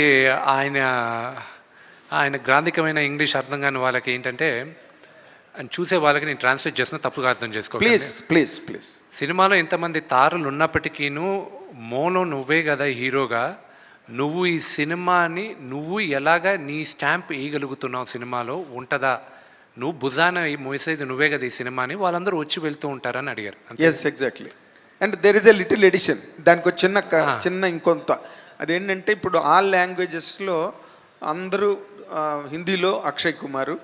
B: ఆయన గ్రాంధికమైన ఇంగ్లీష్ అర్థం కాని వాళ్ళకి ఏంటంటే, అని చూసే వాళ్ళకి నేను ట్రాన్స్లేట్ చేసిన తప్పుగా అర్థం చేసుకో.
K: ప్లీజ్
B: సినిమాలో ఎంతమంది తారులు ఉన్నప్పటికీను మోలో నువ్వే కదా హీరోగా, నువ్వు ఈ సినిమాని నువ్వు ఎలాగా నీ స్టాంప్ వేయగలుగుతున్నావు సినిమాలో ఉంటుందా, నువ్వు భుజాన మోసేది నువ్వే కదా ఈ సినిమాని, వాళ్ళందరూ వచ్చి వెళ్తూ ఉంటారని అడిగారు.
K: Yes, exactly. And there is a little addition, దానికి ఒక చిన్న ఇంకొంత, అదేంటంటే ఇప్పుడు ఆల్ లాంగ్వేజెస్లో అందరూ, హిందీలో అక్షయ్ కుమారు,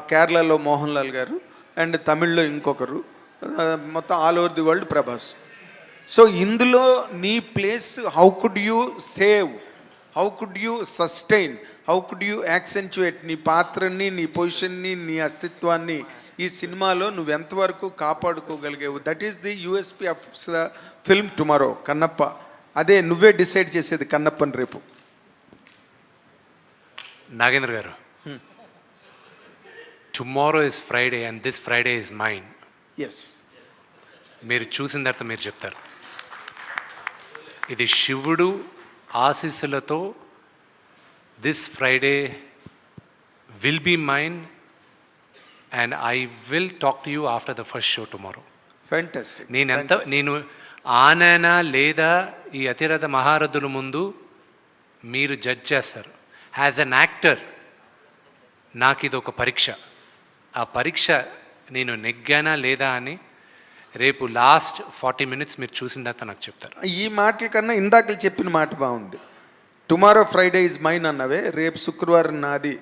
K: కేరళలో మోహన్ లాల్ గారు, అండ్ తమిళ్లో ఇంకొకరు, మొత్తం all over the world Prabhas. So ఇందులో నీ place, how could you save, how could you sustain, how could you accentuate నీ పాత్రని, నీ పొజిషన్ని, నీ అస్తిత్వాన్ని ఈ సినిమాలో నువ్వు ఎంతవరకు కాపాడుకోగలిగావు? That is the USP of the film tomorrow, Kannappa. అదే నువ్వే డిసైడ్ చేసేది కన్నప్పని రేపు.
B: Nagendra garu, tomorrow is Friday and this Friday is mine.
K: Yes,
B: మీరు చూసిన తర్వాత మీరు చెప్తారు. ఇది శివుడు ఆశీస్సులతో this Friday will be mine and I will talk to you after the first show tomorrow.
K: Fantastic.
B: నేను ఆననా లేదా ఈ అతిరథ మహారథుల ముందు మీరు జడ్జ్ చేస్తారు. యాజ్ అన్ యాక్టర్ నాకు ఇది ఒక పరీక్ష. ఆ పరీక్ష నేను నెగ్గానా లేదా అని రేపు లాస్ట్ 40 minutes మీరు చూసిన తర్వాత నాకు చెప్తారు.
K: ఈ మాటల కన్నా ఇందాక చెప్పిన మాట బాగుంది. టుమారో ఫ్రైడే ఇస్ మైన్ అన్నవే, రేపు శుక్రవారం నాది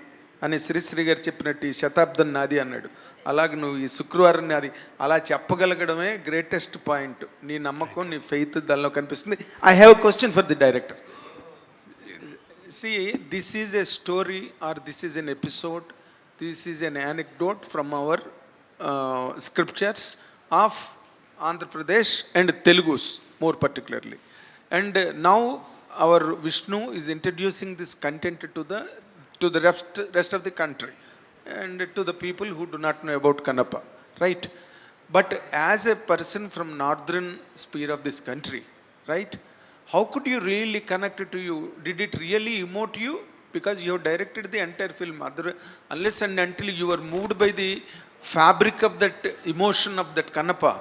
K: అని శ్రీశ్రీ గారు చెప్పినట్టు ఈ శతాబ్దం నాది అన్నాడు. అలాగే నువ్వు ఈ శుక్రవారం నాది అలా చెప్పగలగడమే గ్రేటెస్ట్ పాయింట్. నీ నమ్మకం, నీ ఫెయిత్ దానిలో కనిపిస్తుంది. I have a question for the director. See, this is a story or this is an episode, this is an anecdote from our scriptures of Andhra Pradesh and Telugus more particularly. And now our Vishnu is introducing this content to the rest of the country and to the people who do not know about Kannappa, right? But as a person from northern sphere of this country, right? How could you really connect it to you? Did it really emote you? Because you have directed the entire film. Unless and until you were moved by the fabric of that emotion of that Kannappa,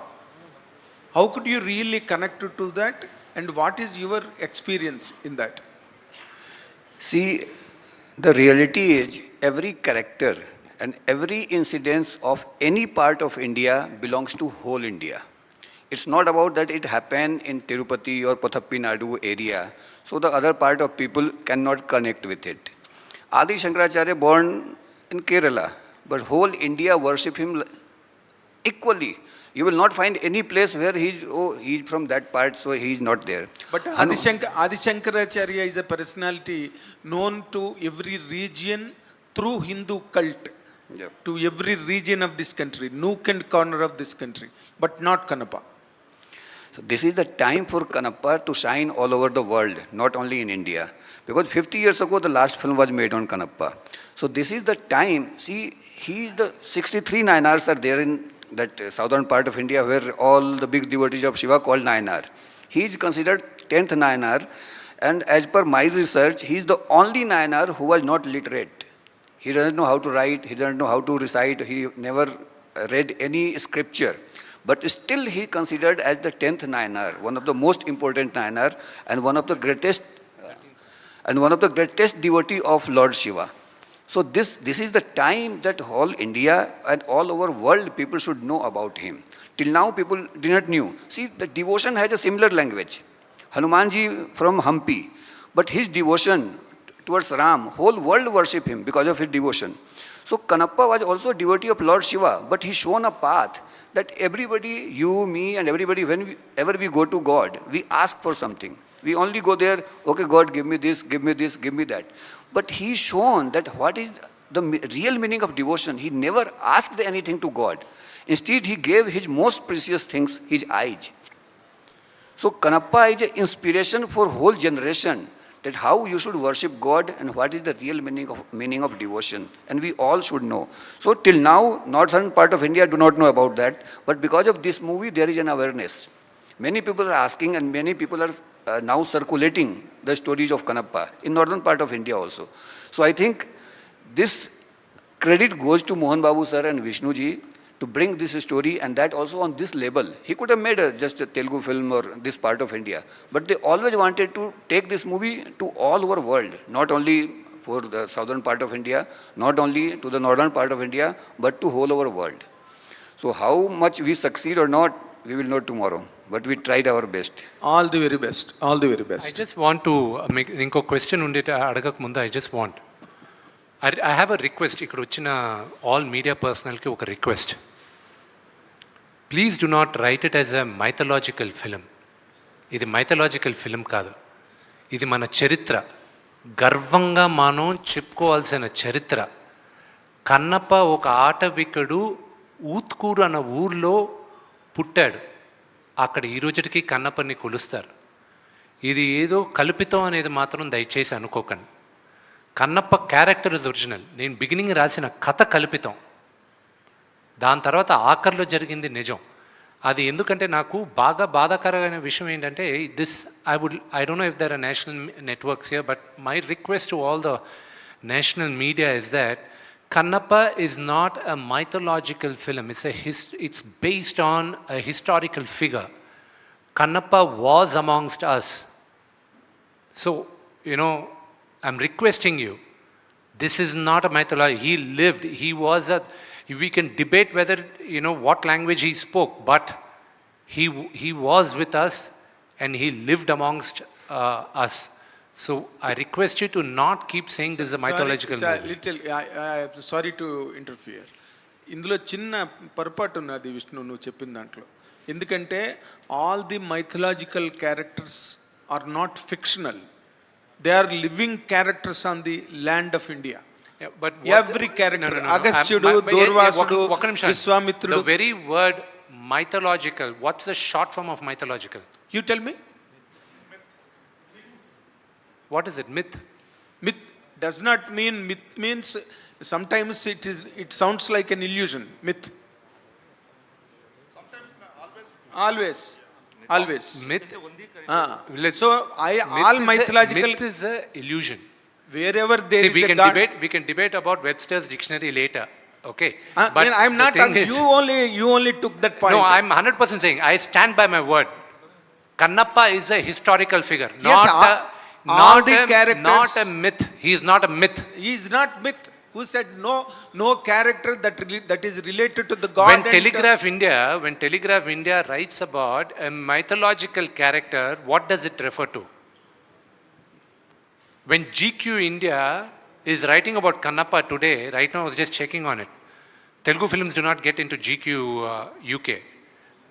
K: How could you really connect to that, and what is your experience in that?
L: See, the reality is every character and every incidence of any part of India belongs to whole India. It's not about that it happened in Tirupati or Pathappi Nadu area, so the other part of people cannot connect with it. Adi Shankaracharya born in Kerala, but whole India worship him equally. You will not find any place where he's from that part, so he's not there.
K: But Adi Shankaracharya is a personality known to every region through Hindu cult.
L: Yeah.
K: To every region of this country, nook and corner of this country, but not Kannappa.
L: So this is the time for Kannappa to shine all over the world, not only in India. Because 50 years ago, the last film was made on Kannappa. So this is the time. See, the 63 Nayanars are there in that southern part of India where all the big devotees of Shiva called Nayanar. He is considered 10th Nayanar, and as per my research, he is the only Nayanar who was not literate. He doesn't know how to write, he doesn't know how to recite, he never read any scripture. But still he considered as the 10th Nayanar, one of the most important Nayanar, and one of the greatest devotee of Lord Shiva. So this is the time that whole India and all over world people should know about him. Till now people did not knew. See, the devotion has a similar language. Hanumanji from Hampi, but his devotion towards Ram, whole world worship him because of his devotion. So Kannappa was also a devotee of Lord Shiva, but he shown a path that everybody, you, me, and everybody, whenever we go to God, we ask for something. We only go there, okay, God, give me this, give me this, give me that. But he shown that what is the real meaning of devotion. He never asked anything to God. Instead, he gave his most precious things, his eyes. So Kannappa is an inspiration for whole generation, that how you should worship God and what is the real meaning of devotion. And we all should know. So till now, northern part of India do not know about that. But because of this movie, there is an awareness. Many people are asking and many people are now circulating the stories of Kannappa in northern part of India also. So I think this credit goes to Mohan Babu sir and Vishnu ji to bring this story, and that also on this level. He could have made just a Telugu film or this part of India, but they always wanted to take this movie to all over world, not only for the southern part of India, not only to the northern part of India, but to whole over world. So how much we succeed or not, we will know tomorrow, but we tried our best.
K: All the very best. All the very best.
B: I just want to make ఇంకో క్వశ్చన్ ఉండేట అడగక ముందు I just want I have a request. ఇక్కడ వచ్చిన all media personnelకి ఒక request. Please do not right it as a mythological film. ఇది మైథలాజికల్ ఫిలిం కాదు, ఇది మన చరిత్ర, గర్వంగా మనం చెప్పుకోవాల్సిన చరిత్ర. కన్నప్ప ఒక ఆటవికుడు ఊత్కూరు అన్న ఊర్లో పుట్టాడు. అక్కడ ఈ రోజుకి కన్నప్పని కొలుస్తారు. ఇది ఏదో కల్పితం అనేది మాత్రం దయచేసి అనుకోకండి. Kannappa character is original. నేను బిగినింగ్ రాసిన కథ కల్పితం, దాని తర్వాత ఆఖరిలో జరిగింది నిజం. అది ఎందుకంటే నాకు బాగా బాధాకరమైన విషయం ఏంటంటే I don't know if there are national networks here, but my request to all the national media is that Kannappa is not a mythological film. It's based on a historical figure. Kannappa was amongst us. So, I'm requesting you, this is not a mythology. He lived, we can debate whether, what language he spoke, but he was with us and he lived amongst us. So I request you to not keep saying this is a mythological movie.
K: Sorry to interfere. ఇందులో చిన్న పొరపాటు ఉన్నది విష్ణు నువ్వు చెప్పిన దాంట్లో. ఎందుకంటే all the mythological characters are not fictional. They are living characters on the land of India.
B: But
K: every character, Agasthyudu, Durvasudu, Vishwamitra.
B: The very word mythological, what's the short form of mythological?
K: You tell me.
B: What is it? Myth?
K: Myth does not mean, myth means sometimes it sounds like an illusion. Myth. Sometimes, always.
B: Myth.
K: So all mythological.
B: Myth is an illusion.
K: Wherever there is a God.
B: We can debate about Webster's dictionary later. Okay.
K: I'm not talking, you only took that point.
B: No, I'm 100% saying, I stand by my word. Kannappa is a historical figure,
K: Yes, all the
B: not
K: characters-
B: a myth. He is not a myth.
K: He is not myth. Who said no character that is related to the god?
B: When Telegraph India writes about a mythological character, what does it refer to? When GQ India is writing about Kannappa today, right now I was just checking on it. Telugu films do not get into GQ UK.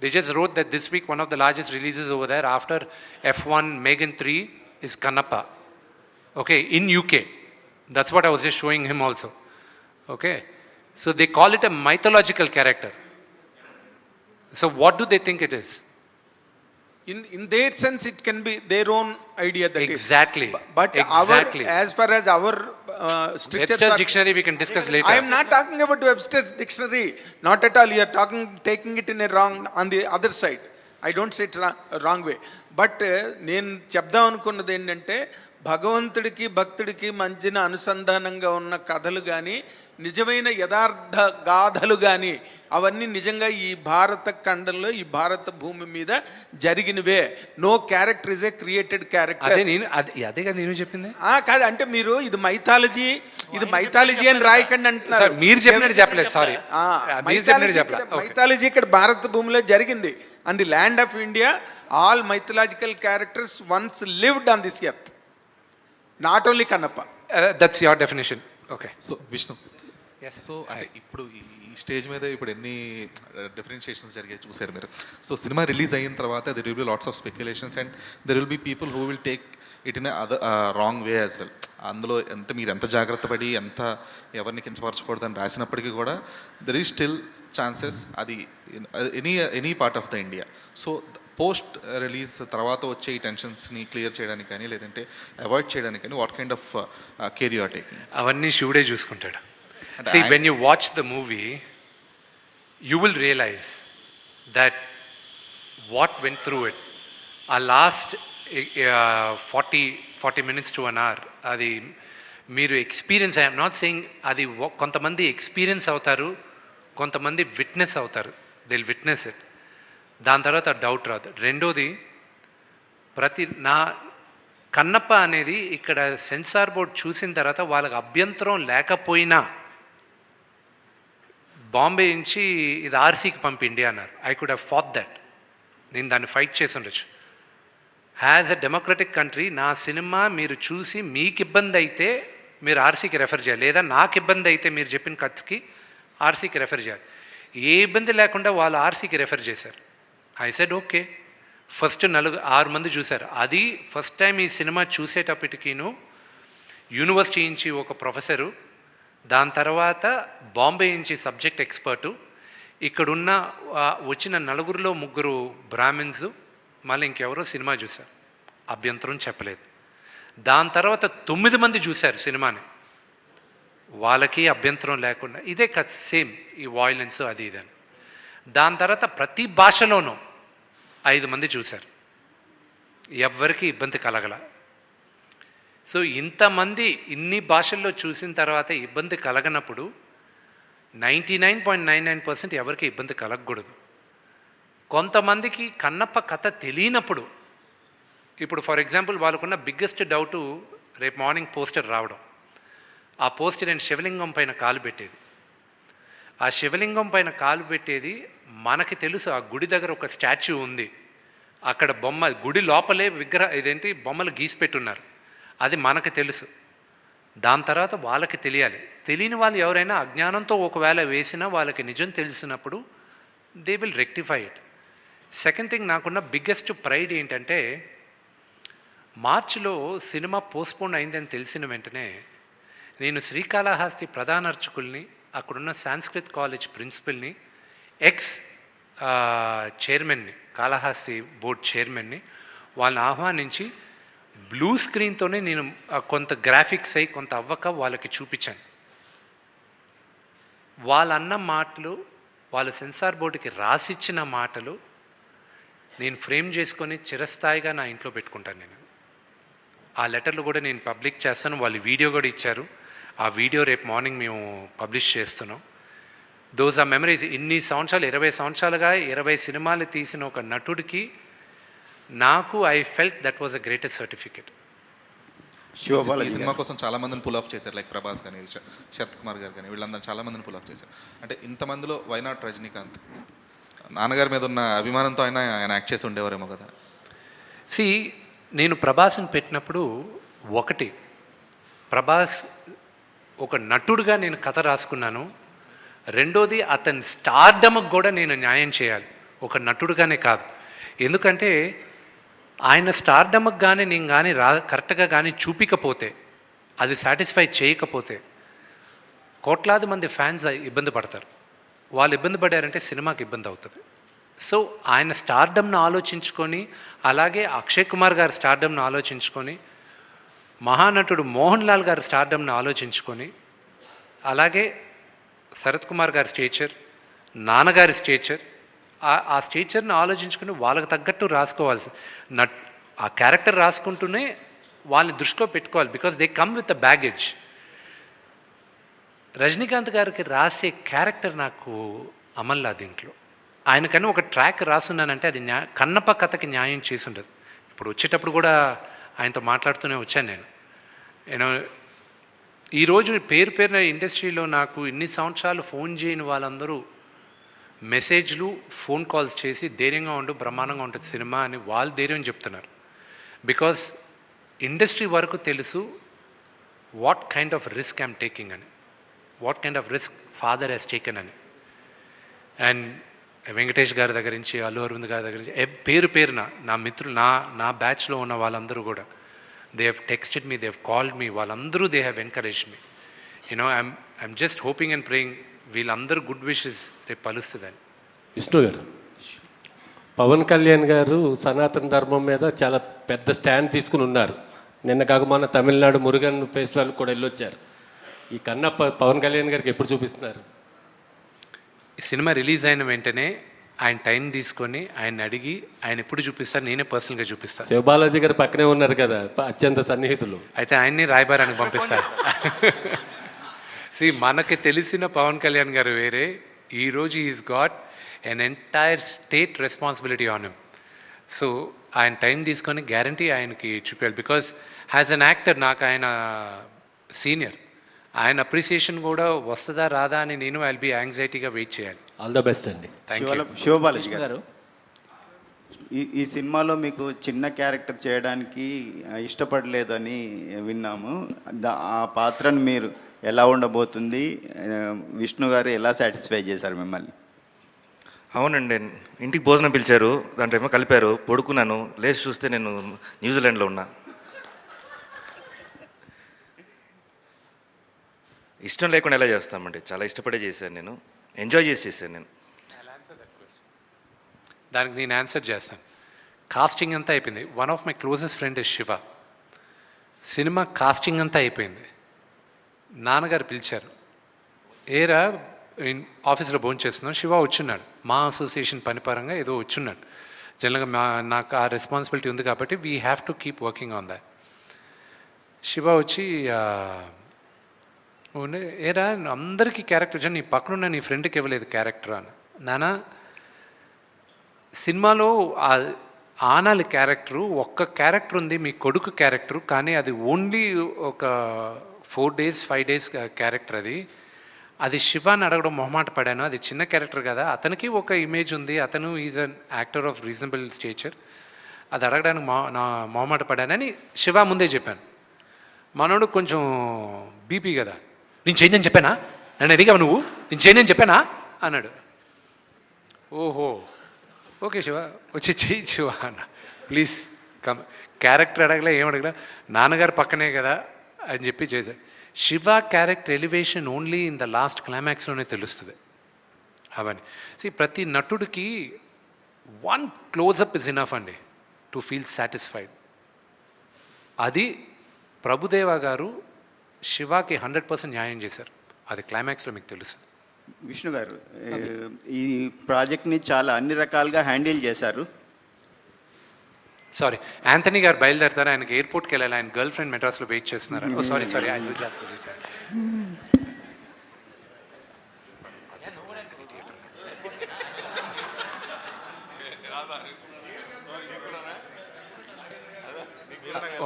B: They just wrote that this week one of the largest releases over there after F1 Megan 3 is Kannappa. Okay, in UK. That's what I was just showing him also. Okay. So they call it a mythological character. So what do they think it is?
K: In their sense, it can be their own idea. That
B: Exactly.
K: is. But
B: Exactly.
K: as far as our strictures
B: Webster's
K: are,
B: dictionary we can discuss later.
K: I am not talking about Webster's dictionary. Not at all. You are taking it in a wrong, on the other side. I don't say it wrong way. But నేను చెప్దాం అనుకున్నది ఏంటంటే భగవంతుడికి భక్తుడికి మధ్యన అనుసంధానంగా ఉన్న కథలు కానీ నిజమైన యథార్థ గాథలు కానీ అవన్నీ నిజంగా ఈ భారత ఖండంలో ఈ భారత భూమి మీద జరిగినవే. No character is a created character.
B: అదేగా నేను చెప్పింది.
K: కాదు, అంటే మీరు ఇది మైథాలజీ అని రాయకండి అంటున్నారు.
B: మీరు చెప్పినట్టు చెప్పలేదు, సారీ.
K: మైథాలజీ ఇక్కడ భారత భూమిలో జరిగింది. On the land of India all mythological characters once lived on this earth, not only Kannappa.
B: That's your definition. Okay.
M: So Vishnu, so అంటే ఇప్పుడు ఈ స్టేజ్ మీద ఇప్పుడు ఎన్ని డిఫరెన్షియేషన్స్ జరిగాయి చూసారు మీరు. సో సినిమా రిలీజ్ అయిన తర్వాత there will be lots of speculations and there will be people who will take it in other wrong way as well. అందులో మీరు ఎంత జాగ్రత్త పడి ఎంత ఎవరిని కించపరచకూడదని రాసినప్పటికీ కూడా దెర్ ఈజ్ స్టిల్ ఛాన్సెస్ అది any part of the India. So post release తర్వాత వచ్చే ఈ టెన్షన్స్ని క్లియర్ చేయడానికి కానీ లేదంటే అవాయిడ్ చేయడానికి కానీ what kind of care you are taking?
B: అవన్నీ శివుడే చూసుకుంటాడు. See, when you watch the movie, you will realize that what went through it. Our last 40 minutes to an hour, అది మీరు ఎక్స్పీరియన్స్, ఐఎమ్ నాట్ సెయింగ్ అది కొంతమంది ఎక్స్పీరియన్స్ అవుతారు, కొంతమంది విట్నెస్ అవుతారు. They will witness it. దాని తర్వాత డౌట్ రాదు. రెండోది, నా కన్నప్ప అనేది ఇక్కడ సెన్సార్ బోర్డ్ చూసిన తర్వాత వాళ్ళకి అభ్యంతరం లేకపోయినా బాంబే నుంచి ఇది ఆర్సీకి పంపి ఇండియా అన్నారు. I could have fought that. నేను దాన్ని ఫైట్ చేసి ఉండొచ్చు. యాజ్ అ డెమోక్రటిక్ కంట్రీ నా సినిమా మీరు చూసి మీకు ఇబ్బంది అయితే మీరు ఆర్సీకి రెఫర్ చేయాలి, లేదా నాకు ఇబ్బంది అయితే మీరు చెప్పిన ఖర్చుకి ఆర్సీకి రెఫర్ చేయాలి. ఏ ఇబ్బంది లేకుండా వాళ్ళు ఆర్సీకి రెఫర్ చేశారు. I said okay. ఫస్ట్ 6 మంది చూశారు. అది ఫస్ట్ టైం ఈ సినిమా చూసేటప్పటికీను యూనివర్సిటీ నుంచి ఒక ప్రొఫెసరు, దాని తర్వాత బాంబే నుంచి సబ్జెక్ట్ ఎక్స్పర్టు, ఇక్కడున్న వచ్చిన 4గురిలో 3 బ్రాహ్మిన్స్, మళ్ళీ ఇంకెవరో సినిమా చూశారు, అభ్యంతరం చెప్పలేదు. దాని తర్వాత 9 మంది చూశారు సినిమాని, వాళ్ళకి అభ్యంతరం లేకుండా. ఇదే కథ సేమ్, ఈ వాయిలెన్స్ అది ఇదని. దాని తర్వాత ప్రతి భాషలోనూ 5 మంది చూశారు, ఎవ్వరికి ఇబ్బంది కలగల. సో ఇంతమంది ఇన్ని భాషల్లో చూసిన తర్వాత ఇబ్బంది కలగనప్పుడు 99.99% ఎవరికి ఇబ్బంది కలగకూడదు. కొంతమందికి కన్నప్ప కథ తెలియనప్పుడు, ఇప్పుడు ఫర్ ఎగ్జాంపుల్ వాళ్ళకున్న బిగ్గెస్ట్ డౌటు రేపు మార్నింగ్ పోస్టర్ రావడం. ఆ పోస్టర్ నేను శివలింగం పైన కాలు పెట్టేది. ఆ శివలింగం పైన కాలు పెట్టేది మనకి తెలుసు. ఆ గుడి దగ్గర ఒక స్టాచ్యూ ఉంది, అక్కడ బొమ్మ, గుడి లోపలే బొమ్మలు గీసి పెట్టున్నారు, అది మనకు తెలుసు. దాని తర్వాత వాళ్ళకి తెలియాలి. తెలియని వాళ్ళు ఎవరైనా అజ్ఞానంతో ఒకవేళ వేసినా వాళ్ళకి నిజం తెలిసినప్పుడు they will rectify it. Second thing, నాకున్న బిగ్గెస్ట్ ప్రైడ్ ఏంటంటే మార్చిలో సినిమా పోస్ట్పోన్ అయిందని తెలిసిన వెంటనే నేను శ్రీకాళహస్తి ప్రధాన అర్చకుల్ని, అక్కడున్న సాంస్క్రిత్ కాలేజ్ ప్రిన్సిపల్ని, ఎక్స్ చైర్మన్ని, కాళహస్తి బోర్డ్ చైర్మన్ని, వాళ్ళని ఆహ్వానించి బ్లూ స్క్రీన్తోనే నేను కొంత గ్రాఫిక్స్ అయ్యి కొంత అవ్వక వాళ్ళకి చూపించాను. వాళ్ళన్న మాటలు, వాళ్ళ సెన్సార్ బోర్డుకి రాసిచ్చిన మాటలు నేను ఫ్రేమ్ చేసుకొని చిరస్థాయిగా నా ఇంట్లో పెట్టుకుంటాను. నేను ఆ లెటర్లు కూడా నేను పబ్లిక్ చేస్తాను. వాళ్ళు వీడియో కూడా ఇచ్చారు. ఆ వీడియో రేపు మార్నింగ్ మేము పబ్లిష్ చేస్తున్నాం. Those are memories. ఇన్ని సంవత్సరాలు 20 సంవత్సరాలుగా 20 సినిమాలు తీసిన ఒక నటుడికి నాకు I felt that was a greatest certificate.
M: ఈ సినిమా కోసం చాలా మందిని పుల్ ఆఫ్ చేశారు, లైక్ ప్రభాస్ కానీ శరత్ కుమార్ గారు కానీ వీళ్ళందరూ చాలా మందిని పుల్ ఆఫ్ చేశారు. అంటే ఇంతమందిలో వై నాట్ రజనీకాంత్? నాన్నగారి మీద ఉన్న అభిమానంతో ఆయన యాక్ట్ చేసి ఉండేవారేమో కదా.
B: నేను ప్రభాస్ని పెట్టినప్పుడు ఒకటి, ప్రభాస్ ఒక నటుడుగా నేను కథ రాసుకున్నాను. రెండోది అతని స్టార్డమ్కి కూడా నేను న్యాయం చేయాలి, ఒక నటుడుగానే కాదు. ఎందుకంటే ఆయన స్టార్డమ్కి కానీ నేను కానీ కరెక్ట్గా కానీ చూపించకపోతే, అది సాటిస్ఫై చేయకపోతే కోట్లాది మంది ఫ్యాన్స్ ఇబ్బంది పడతారు. వాళ్ళు ఇబ్బంది పడారంటే సినిమాకి ఇబ్బంది అవుతుంది. సో ఆయన స్టార్డమ్ను ఆలోచించుకొని, అలాగే అక్షయ్ కుమార్ గారి స్టార్డమ్ను ఆలోచించుకొని, మహానటుడు మోహన్ లాల్ గారి స్టార్డమ్ను ఆలోచించుకొని, అలాగే శరత్ కుమార్ గారి స్టేచర్, నాన్నగారి స్టేచర్, ఆ స్టేచర్ని ఆలోచించుకుని వాళ్ళకి తగ్గట్టు రాసుకోవాల్సి ఆ క్యారెక్టర్ రాసుకుంటూనే వాళ్ళని దృష్టిలో పెట్టుకోవాలి. Because they come with a baggage. Rajinikanth గారికి రాసే క్యారెక్టర్ నాకు అమల్లా దీంట్లో. ఆయనకన్నా ఒక ట్రాక్ రాసున్నానంటే అది కన్నప్ప కథకి న్యాయం చేసి ఉండదు. ఇప్పుడు వచ్చేటప్పుడు కూడా ఆయనతో మాట్లాడుతూనే వచ్చాను నేను ఈరోజు పేరున ఇండస్ట్రీలో నాకు ఇన్ని సంవత్సరాలు ఫోన్ చేయని వాళ్ళందరూ మెసేజ్లు, ఫోన్ కాల్స్ చేసి ధైర్యంగా ఉండు, బ్రహ్మాండంగా ఉంటుంది సినిమా అని వాళ్ళు ధైర్యం చెప్తున్నారు. బికాస్ ఇండస్ట్రీ వరకు తెలుసు what kind of risk I'm taking అని, what kind of risk father has taken అని. అండ్ వెంకటేష్ గారి దగ్గర నుంచి, అల్లు అరవింద్ గారి దగ్గర నుంచి పేరున నా మిత్రులు, నా బ్యాచ్లో ఉన్న వాళ్ళందరూ కూడా they have texted me, they have called me, వాళ్ళందరూ they have encouraged me. I'm just hoping and praying వీళ్ళందరూ గుడ్ విషెస్ రేపు పలుస్తుందని.
N: విష్ణు గారు, పవన్ కళ్యాణ్ గారు సనాతన ధర్మం మీద చాలా పెద్ద స్టాండ్ తీసుకుని ఉన్నారు. నిన్న కాక మొన్న తమిళనాడు మురుగన్ ఫెస్టివల్ కూడా వెళ్ళొచ్చారు. ఈ కన్నప్ప పవన్ కళ్యాణ్ గారికి ఎప్పుడు చూపిస్తున్నారు?
B: ఈ సినిమా రిలీజ్ అయిన వెంటనే ఆయన టైం తీసుకొని ఆయన అడిగి ఆయన ఎప్పుడు చూపిస్తారు, నేనే పర్సనల్గా చూపిస్తాను.
N: శివబాలాజీ గారు పక్కనే ఉన్నారు కదా, అత్యంత సన్నిహితులు.
B: అయితే ఆయన్ని రాయబారానికి పంపిస్తారు. మనకి తెలిసిన పవన్ కళ్యాణ్ గారు వేరే. ఈరోజు is got an entire state responsibility on him. So ఆయన టైం తీసుకొని గ్యారంటీ ఆయనకి చూపించాలి. బికాజ్ యాజ్ అన్ యాక్టర్ నాకు ఆయన సీనియర్, ఆయన అప్రిసియేషన్ కూడా వస్తుందా రాదా అని నేను ఐ విల్ బి యాంగ్జైటీగా వెయిట్ చేయాలి.
N: ఆల్ ద బెస్ట్ అండి.
O: శివబాలాజీ గారు, ఈ సినిమాలో మీకు చిన్న క్యారెక్టర్ చేయడానికి ఇష్టపడలేదని విన్నాము. ఆ పాత్రను మీరు ఎలా ఉండబోతుంది, విష్ణు గారు ఎలా సాటిస్ఫై చేశారు మిమ్మల్ని?
P: అవునండి, ఇంటికి భోజనం పిలిచారు, దాంట్లో ఏమో కలిపారు, పడుకున్నాను, లేచి చూస్తే నేను న్యూజిలాండ్లో ఉన్నా. ఇష్టం లేకుండా ఎలా చేస్తామండి, చాలా ఇష్టపడే చేశాను, నేను ఎంజాయ్ చేశాను. నేను
B: దానికి నేను ఆన్సర్ చేస్తాను. కాస్టింగ్ అంతా అయిపోయింది. One of my closest friend is Shiva. సినిమా కాస్టింగ్ అంతా అయిపోయింది. నాన్నగారు పిలిచారు, ఏరా ఆఫీస్లో భోజనం చేస్తున్నాం, శివ వచ్చున్నాడు. మా అసోసియేషన్ పనిపరంగా ఏదో వచ్చున్నాడు. జనరల్గా నాకు ఆ రెస్పాన్సిబిలిటీ ఉంది కాబట్టి we have to keep working on that. Shiva వచ్చి ఏరా అందరికీ క్యారెక్టర్ వచ్చాను, నీ పక్కనున్న నీ ఫ్రెండ్కి ఇవ్వలేదు క్యారెక్టర్ అని. నానా, సినిమాలో ఆనాలి క్యారెక్టరు ఒక్క క్యారెక్టర్ ఉంది, మీ కొడుకు క్యారెక్టరు, కానీ అది ఓన్లీ ఒక 4 days 5 days క్యారెక్టర్. అది శివాని అడగడం మొహమాట పడాను. అది చిన్న క్యారెక్టర్ కదా, అతనికి ఒక ఇమేజ్ ఉంది, అతను is an actor of reasonable stature, అది అడగడానికి నా మొహమాట పడానని శివ ముందే చెప్పాను. మనోడు కొంచెం బీపీ కదా, నేను చేయని చెప్పానా, నన్ను అడిగావు నువ్వు, నేను చేయని చెప్పానా అన్నాడు. ఓహో ఓకే శివ, వచ్చి చెయ్యి శివ అన్న, ప్లీజ్ కమ్. క్యారెక్టర్ అడగలే, ఏం అడగలే, నాన్నగారు పక్కనే కదా అని చెప్పి చేశాడు. Shiva character elevation only in the last క్లైమాక్స్లోనే తెలుస్తుంది అవన్నీ. ప్రతి నటుడికి 1 close-up ఇస్ ఇనఫ్ అండి టు ఫీల్ సాటిస్ఫైడ్. అది ప్రభుదేవా గారు శివాకి 100% న్యాయం చేశారు. అది క్లైమాక్స్లో మీకు తెలుస్తుంది.
O: విష్ణు గారు, ఈ ప్రాజెక్ట్ని చాలా అన్ని రకాలుగా హ్యాండిల్ చేశారు.
B: సారీ, యాంథనీ గారు బయలుదేరుతారు, ఆయనకి ఎయిర్పోర్ట్కి వెళ్ళాలి, ఆయన గర్ల్ ఫ్రెండ్ మెడ్రాస్లో వెయిట్ చేస్తున్నారు. Oh sorry I will just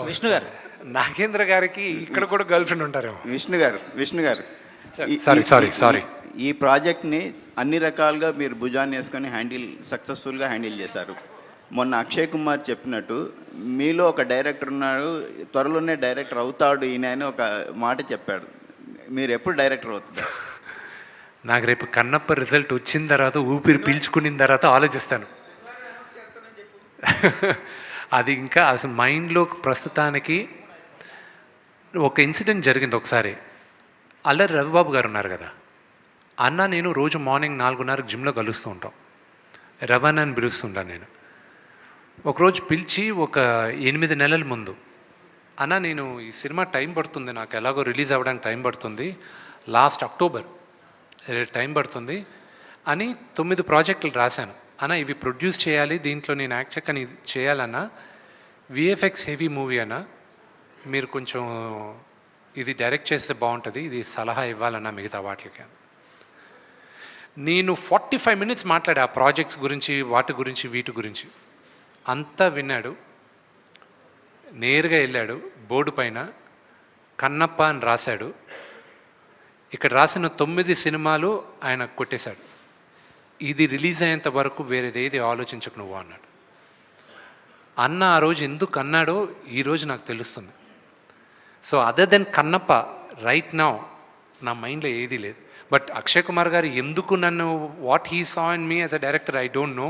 B: Vishnu garu, Nagendra గారికి ఇక్కడ కూడా గర్ల్ ఫ్రెండ్ ఉంటారేమో.
O: విష్ణు గారు
B: సారీ
O: ఈ ప్రాజెక్ట్ని అన్ని రకాలుగా మీరు భుజాన్ని వేసుకొని సక్సెస్ఫుల్గా హ్యాండిల్ చేశారు. మొన్న అక్షయ్ కుమార్ చెప్పినట్టు మీలో ఒక డైరెక్టర్ ఉన్నాడు, త్వరలోనే డైరెక్టర్ అవుతాడు ఈయన అని ఒక మాట చెప్పాడు. మీరు ఎప్పుడు డైరెక్టర్ అవుతారు?
B: నాకు రేపు కన్నప్ప రిజల్ట్ వచ్చిన తర్వాత ఊపిరి పీల్చుకున్న తర్వాత ఆలోచిస్తాను. అది ఇంకా అసలు మైండ్లో ప్రస్తుతానికి ఒక ఇన్సిడెంట్ జరిగింది ఒకసారి. అల్లరి రవిబాబు గారు ఉన్నారు కదా, అన్న నేను రోజు మార్నింగ్ 4:30 జిమ్లో కలుస్తూ ఉంటాం. రవణ అని పిలుస్తుంటాను నేను. ఒకరోజు పిలిచి ఒక 8 నెలల ముందు, అన్న నేను ఈ సినిమా టైం పడుతుంది, నాకు ఎలాగో రిలీజ్ అవ్వడానికి టైం పడుతుంది, లాస్ట్ అక్టోబర్ టైం పడుతుంది అని 9 ప్రాజెక్టులు రాశాను. అన్న ఇవి ప్రొడ్యూస్ చేయాలి, దీంట్లో నేను యాక్ట్ కానీ చేయాలన్నా, విఎఫ్ఎక్స్ హెవీ మూవీ అన్న, మీరు కొంచెం ఇది డైరెక్ట్ చేస్తే బాగుంటుంది, ఇది సలహా ఇవ్వాలన్నా మిగతా వాటికి. నేను 45 minutes మాట్లాడా ఆ ప్రాజెక్ట్స్ గురించి, వాటి గురించి, వీటి గురించి. అంతా విన్నాడు. నేరుగా వెళ్ళాడు, బోర్డు పైన కన్నప్ప అని రాశాడు. ఇక్కడ రాసిన 9 సినిమాలు ఆయన కొట్టేశాడు. ఇది రిలీజ్ అయ్యేంత వరకు వేరేదేది ఆలోచించకు నువ్వు అన్నాడు. అన్న ఆ రోజు ఎందుకు అన్నాడో ఈరోజు నాకు తెలుస్తుంది. So other than Kannappa right now నా మైండ్లో ఏదీ లేదు. బట్ అక్షయ్ కుమార్ గారు ఎందుకు నన్ను, what he saw in me as a director, I don't know.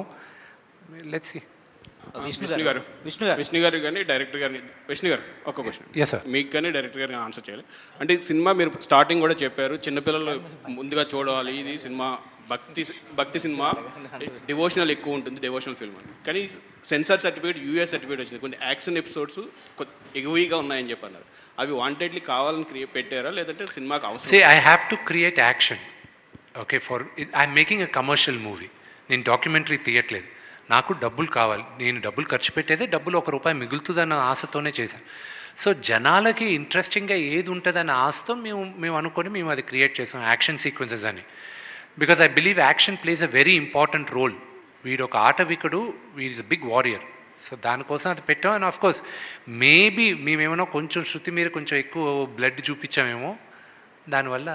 B: Let's see.
Q: Vishnu గారు కానీ డైరెక్టర్ గారిని, విష్ణు గారు ఒక క్వశ్చన్.
B: Yes, sir.
Q: మీకు కానీ డైరెక్టర్ గారిని ఆన్సర్ చేయాలి. అంటే సినిమా మీరు స్టార్టింగ్ కూడా చెప్పారు, చిన్నపిల్లలు ముందుగా చూడాలి, ఇది సినిమా భక్తి సినిమా, డివోషనల్ ఎక్కువ ఉంటుంది, డివోషనల్ ఫిల్మ్ అని. కానీ సెన్సార్ సర్టిఫికేట్, యూఎస్ సర్టిఫికేట్ వచ్చింది. కొన్ని యాక్షన్ ఎపిసోడ్స్ ఎగువీగా ఉన్నాయని చెప్పన్నారు. అవి వాంటెడ్లీ కావాలని పెట్టారా, లేదంటే సినిమాకి అవసరం?
B: See, I have to create action. Okay, I'm making a commercial movie. నేను డాక్యుమెంటరీ తీయట్లేదు. నాకు డబ్బులు కావాలి, నేను డబ్బులు ఖర్చు పెట్టేదే డబ్బులు ₹1 మిగులుతుందన్న ఆశతోనే చేశాను. సో జనాలకి ఇంట్రెస్టింగ్గా ఏది ఉంటుందన్న ఆశతో మేము అనుకొని మేము అది క్రియేట్ చేసాం, యాక్షన్ సీక్వెన్సెస్ అని. Because I believe action plays a very important role. వీడు ఒక ఆటవికుడు, వీడ్ is a big warrior. So దానికోసం అది పెట్టాం. అండ్ ఆఫ్ కోర్స్ మేబీ మేమేమో కొంచెం శృతి మీద కొంచెం ఎక్కువ బ్లడ్ చూపించామేమో, దానివల్ల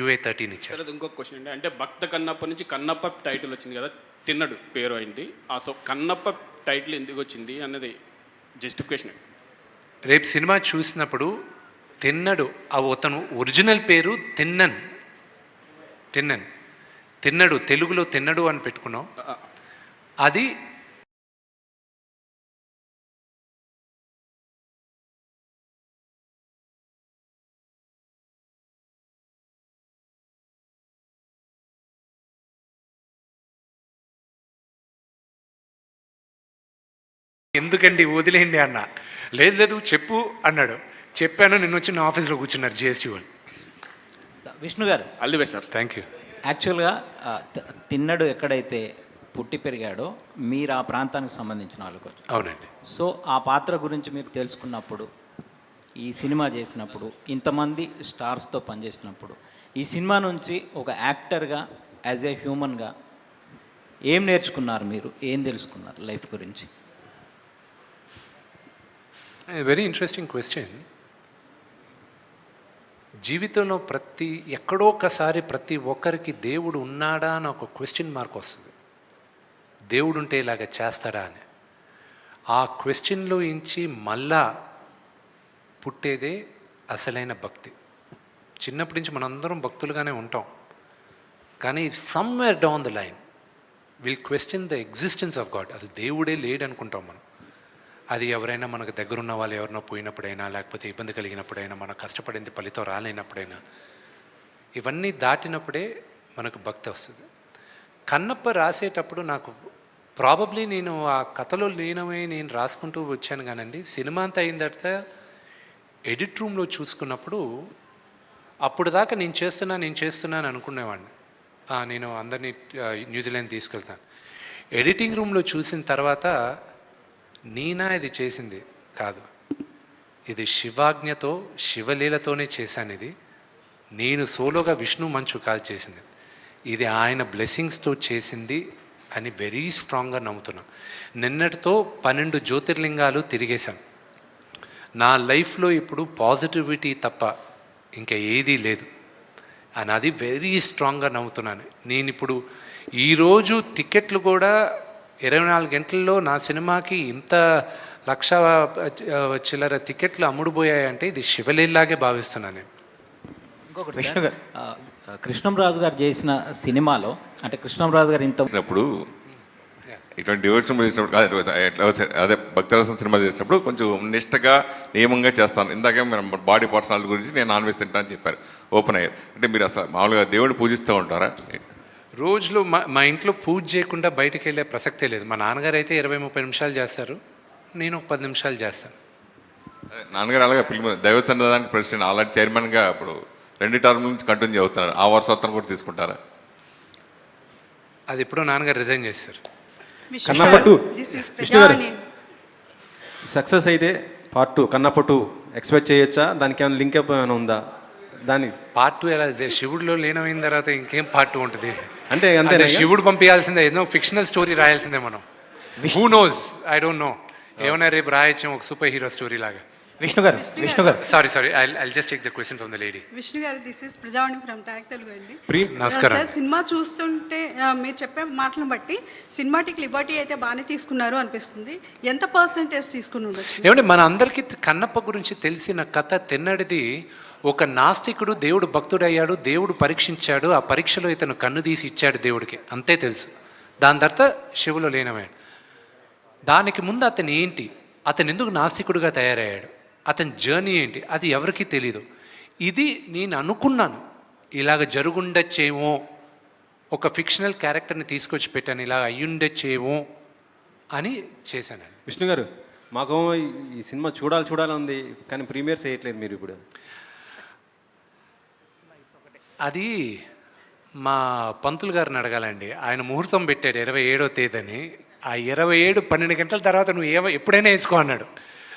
B: UA-13 ఇచ్చారు.
Q: తర్వాత ఇంకొక క్వశ్చన్ అండి, అంటే భక్త కన్నప్ప నుంచి కన్నప్ప టైటిల్ వచ్చింది కదా, తిన్నడు పేరు అయింది. సో కన్నప్ప టైటిల్ ఎందుకు వచ్చింది అన్నది జస్టిఫికేషన్.
B: రేపు సినిమా చూసినప్పుడు తిన్నడు, అతను ఒరిజినల్ పేరు తిన్నన్, తిన్నడు, తెలుగులో తిన్నడు అని పెట్టుకున్నాం. అది ఎందుకండి వదిలేయండి అన్న. లేదు చెప్పు అన్నాడు. చెప్పాను, నిన్న వచ్చి నా ఆఫీస్లో కూర్చున్నారు GST వాళ్ళు.
R: విష్ణు గారు,
Q: all the best sir.
B: Thank you.
R: యాక్చువల్గా తిన్నడు ఎక్కడైతే పుట్టి పెరిగాడో మీరు ఆ ప్రాంతానికి సంబంధించిన వాళ్ళు.
B: అవునండి.
R: సో ఆ పాత్ర గురించి మీరు తెలుసుకున్నప్పుడు, ఈ సినిమా చేసినప్పుడు, ఇంతమంది స్టార్స్తో పనిచేసినప్పుడు, ఈ సినిమా నుంచి ఒక యాక్టర్గా, యాజ్ ఏ హ్యూమన్గా ఏం నేర్చుకున్నారు మీరు, ఏం తెలుసుకున్నారు లైఫ్ గురించి?
B: Very interesting question. జీవితంలో ఎక్కడో ఒకసారి ప్రతి ఒక్కరికి దేవుడు ఉన్నాడా అని ఒక క్వశ్చన్ మార్క్ వస్తుంది. దేవుడు ఉంటే ఇలాగ చేస్తాడా అని. ఆ క్వశ్చన్లో ఇంచి మళ్ళా పుట్టేదే అసలైన భక్తి. చిన్నప్పటి నుంచి మనందరం భక్తులుగానే ఉంటాం, కానీ somewhere down the line will question the existence of God. అసలు దేవుడే లేడు అనుకుంటాం మనం. అది ఎవరైనా మనకు దగ్గరున్న వాళ్ళు ఎవరినో పోయినప్పుడైనా, లేకపోతే ఇబ్బంది కలిగినప్పుడైనా, మనం కష్టపడింది ఫలితం రాలేనప్పుడైనా, ఇవన్నీ దాటినప్పుడే మనకు భక్తి వస్తుంది. కన్నప్ప రాసేటప్పుడు నాకు ప్రాబబ్లీ నేను ఆ కథలో లీనమై నేను రాసుకుంటూ వచ్చాను కానండి. సినిమా అంతా అయిన తర్వాత ఎడిట్ రూమ్లో చూసుకున్నప్పుడు అప్పుడు దాకా నేను చేస్తున్నాను అనుకునేవాడిని. నేను అందరినీ న్యూజిలాండ్ తీసుకెళ్తాను. ఎడిటింగ్ రూమ్లో చూసిన తర్వాత నేనా ఇది చేసింది కాదు, ఇది శివాజ్ఞతో శివలీలతోనే చేశాను. ఇది నేను సోలోగా విష్ణు మంచు కాదు చేసింది, ఇది ఆయన బ్లెస్సింగ్స్తో చేసింది అని వెరీ స్ట్రాంగ్గా నమ్ముతున్నా. నిన్నటితో 12 జ్యోతిర్లింగాలు తిరిగేశాం. నా లైఫ్లో ఇప్పుడు పాజిటివిటీ తప్ప ఇంకా ఏదీ లేదు అని అది వెరీ స్ట్రాంగ్గా నమ్ముతున్నాను. నేను ఇప్పుడు ఈరోజు టికెట్లు కూడా 24 గంటల్లో నా సినిమాకి ఇంత 1,00,000 చిల్లర టికెట్లు అమ్ముడుపోయాయంటే ఇది శివలీలాగే భావిస్తున్నాను నేను.
R: ఇంకొకటి విష్ణు గారు, కృష్ణంరాజు గారు చేసిన సినిమాలో అంటే కృష్ణంరాజు గారు ఇంత
J: చేసినప్పుడు ఇటువంటి డివోషన్ చేసినప్పుడు అదే భక్తరసం సినిమా చేసినప్పుడు కొంచెం నిష్టగా నియమంగా చేస్తాను. ఇందాకే మనం బాడీ పర్సనాలిటీ గురించి నేను నాన్ వెజ్ తింటానని చెప్పారు, ఓపెన్ అయ్యారు. అంటే మీరు అసలు మామూలుగా దేవుడిని పూజిస్తూ ఉంటారా?
B: రోజులో మా ఇంట్లో పూజ చేయకుండా బయటకు వెళ్ళే ప్రసక్తే లేదు. మా నాన్నగారు అయితే 20-30 నిమిషాలు చేస్తారు, నేను ఒక 10 నిమిషాలు చేస్తాను.
J: నాన్నగారు అలాగే ఫిల్మ్ దైవ సన్నిధానానికి ప్రెసిడెంట్ ఆల్రెడీ చైర్మన్గా ఇప్పుడు 2 టర్మ్ నుంచి కంటిన్యూ అవుతున్నారు. ఆ వర్షోత్తరం కూడా తీసుకుంటారా?
B: అది ఎప్పుడో నాన్నగారు రిజైన్ చేస్తారు.
G: కన్నప్ప 2 విష్ణు గారు సక్సెస్ అయితే పార్ట్ 2 కన్నప్ప 2 ఎక్స్పెక్ట్ చేయొచ్చా? దానికి ఏమైనా లింక్ అప్ ఏమైనా ఉందా? దాని
B: పార్ట్ 2 ఎలా శివుడిలో లీనమైన తర్వాత ఇంకేం పార్ట్ 2 ఉంటుంది?
G: అంటే
B: శివుడు పంపించాల్సిందే, ఏదో ఫిక్షనల్ స్టోరీ రాయాల్సిందే మనం. Who knows, I don't no. ఏమైనా రేపు రాయొచ్చు ఒక సూపర్ హీరో స్టోరీ లాగా.
R: Vishnu garu
B: sorry I just take the question from the lady.
S: Vishnu garu, this is Prajavani from tag Telugu అండి.
B: నమస్కారం
S: సార్, సినిమా చూస్తుంటే మీరు చెప్పే మాటలను బట్టి సినిమాటిక్ లిబర్టీ అయితే బాగానే తీసుకున్నారు అనిపిస్తుంది. ఎంత పర్సెంటేజ్ తీసుకుని ఉండొచ్చు?
B: ఏమంటే మన అందరికీ కన్నప్ప గురించి తెలిసిన కథ తెన్నడిది. ఒక నాస్తికుడు దేవుడు భక్తుడయ్యాడు, దేవుడు పరీక్షించాడు, ఆ పరీక్షలో ఇతను కన్ను తీసి ఇచ్చాడు దేవుడికి, అంతే తెలుసు. దాని తర్వాత శివులో లీనమయ్యాడు. దానికి ముందు అతను ఏంటి, అతను ఎందుకు నాస్తికుడిగా తయారయ్యాడు, అతని జర్నీ ఏంటి, అది ఎవరికీ తెలీదు. ఇది నేను అనుకున్నాను ఇలాగ జరుగుండొచ్చేమో, ఒక ఫిక్షనల్ క్యారెక్టర్ని తీసుకొచ్చి పెట్టాను, ఇలా అయ్యుండొచ్చేమో అని చేశాను.
G: విష్ణు గారు, మాకు ఈ సినిమా చూడాలని ఉంది, కానీ ప్రీమియర్ చేయట్లేదు మీరు ఇప్పుడు.
B: అది మా పంతులు గారిని అడగాలండి. ఆయన ముహూర్తం పెట్టాడు 27వ తేదీని. ఆ 27 12 గంటల తర్వాత నువ్వు ఎప్పుడైనా వేసుకో అన్నాడు.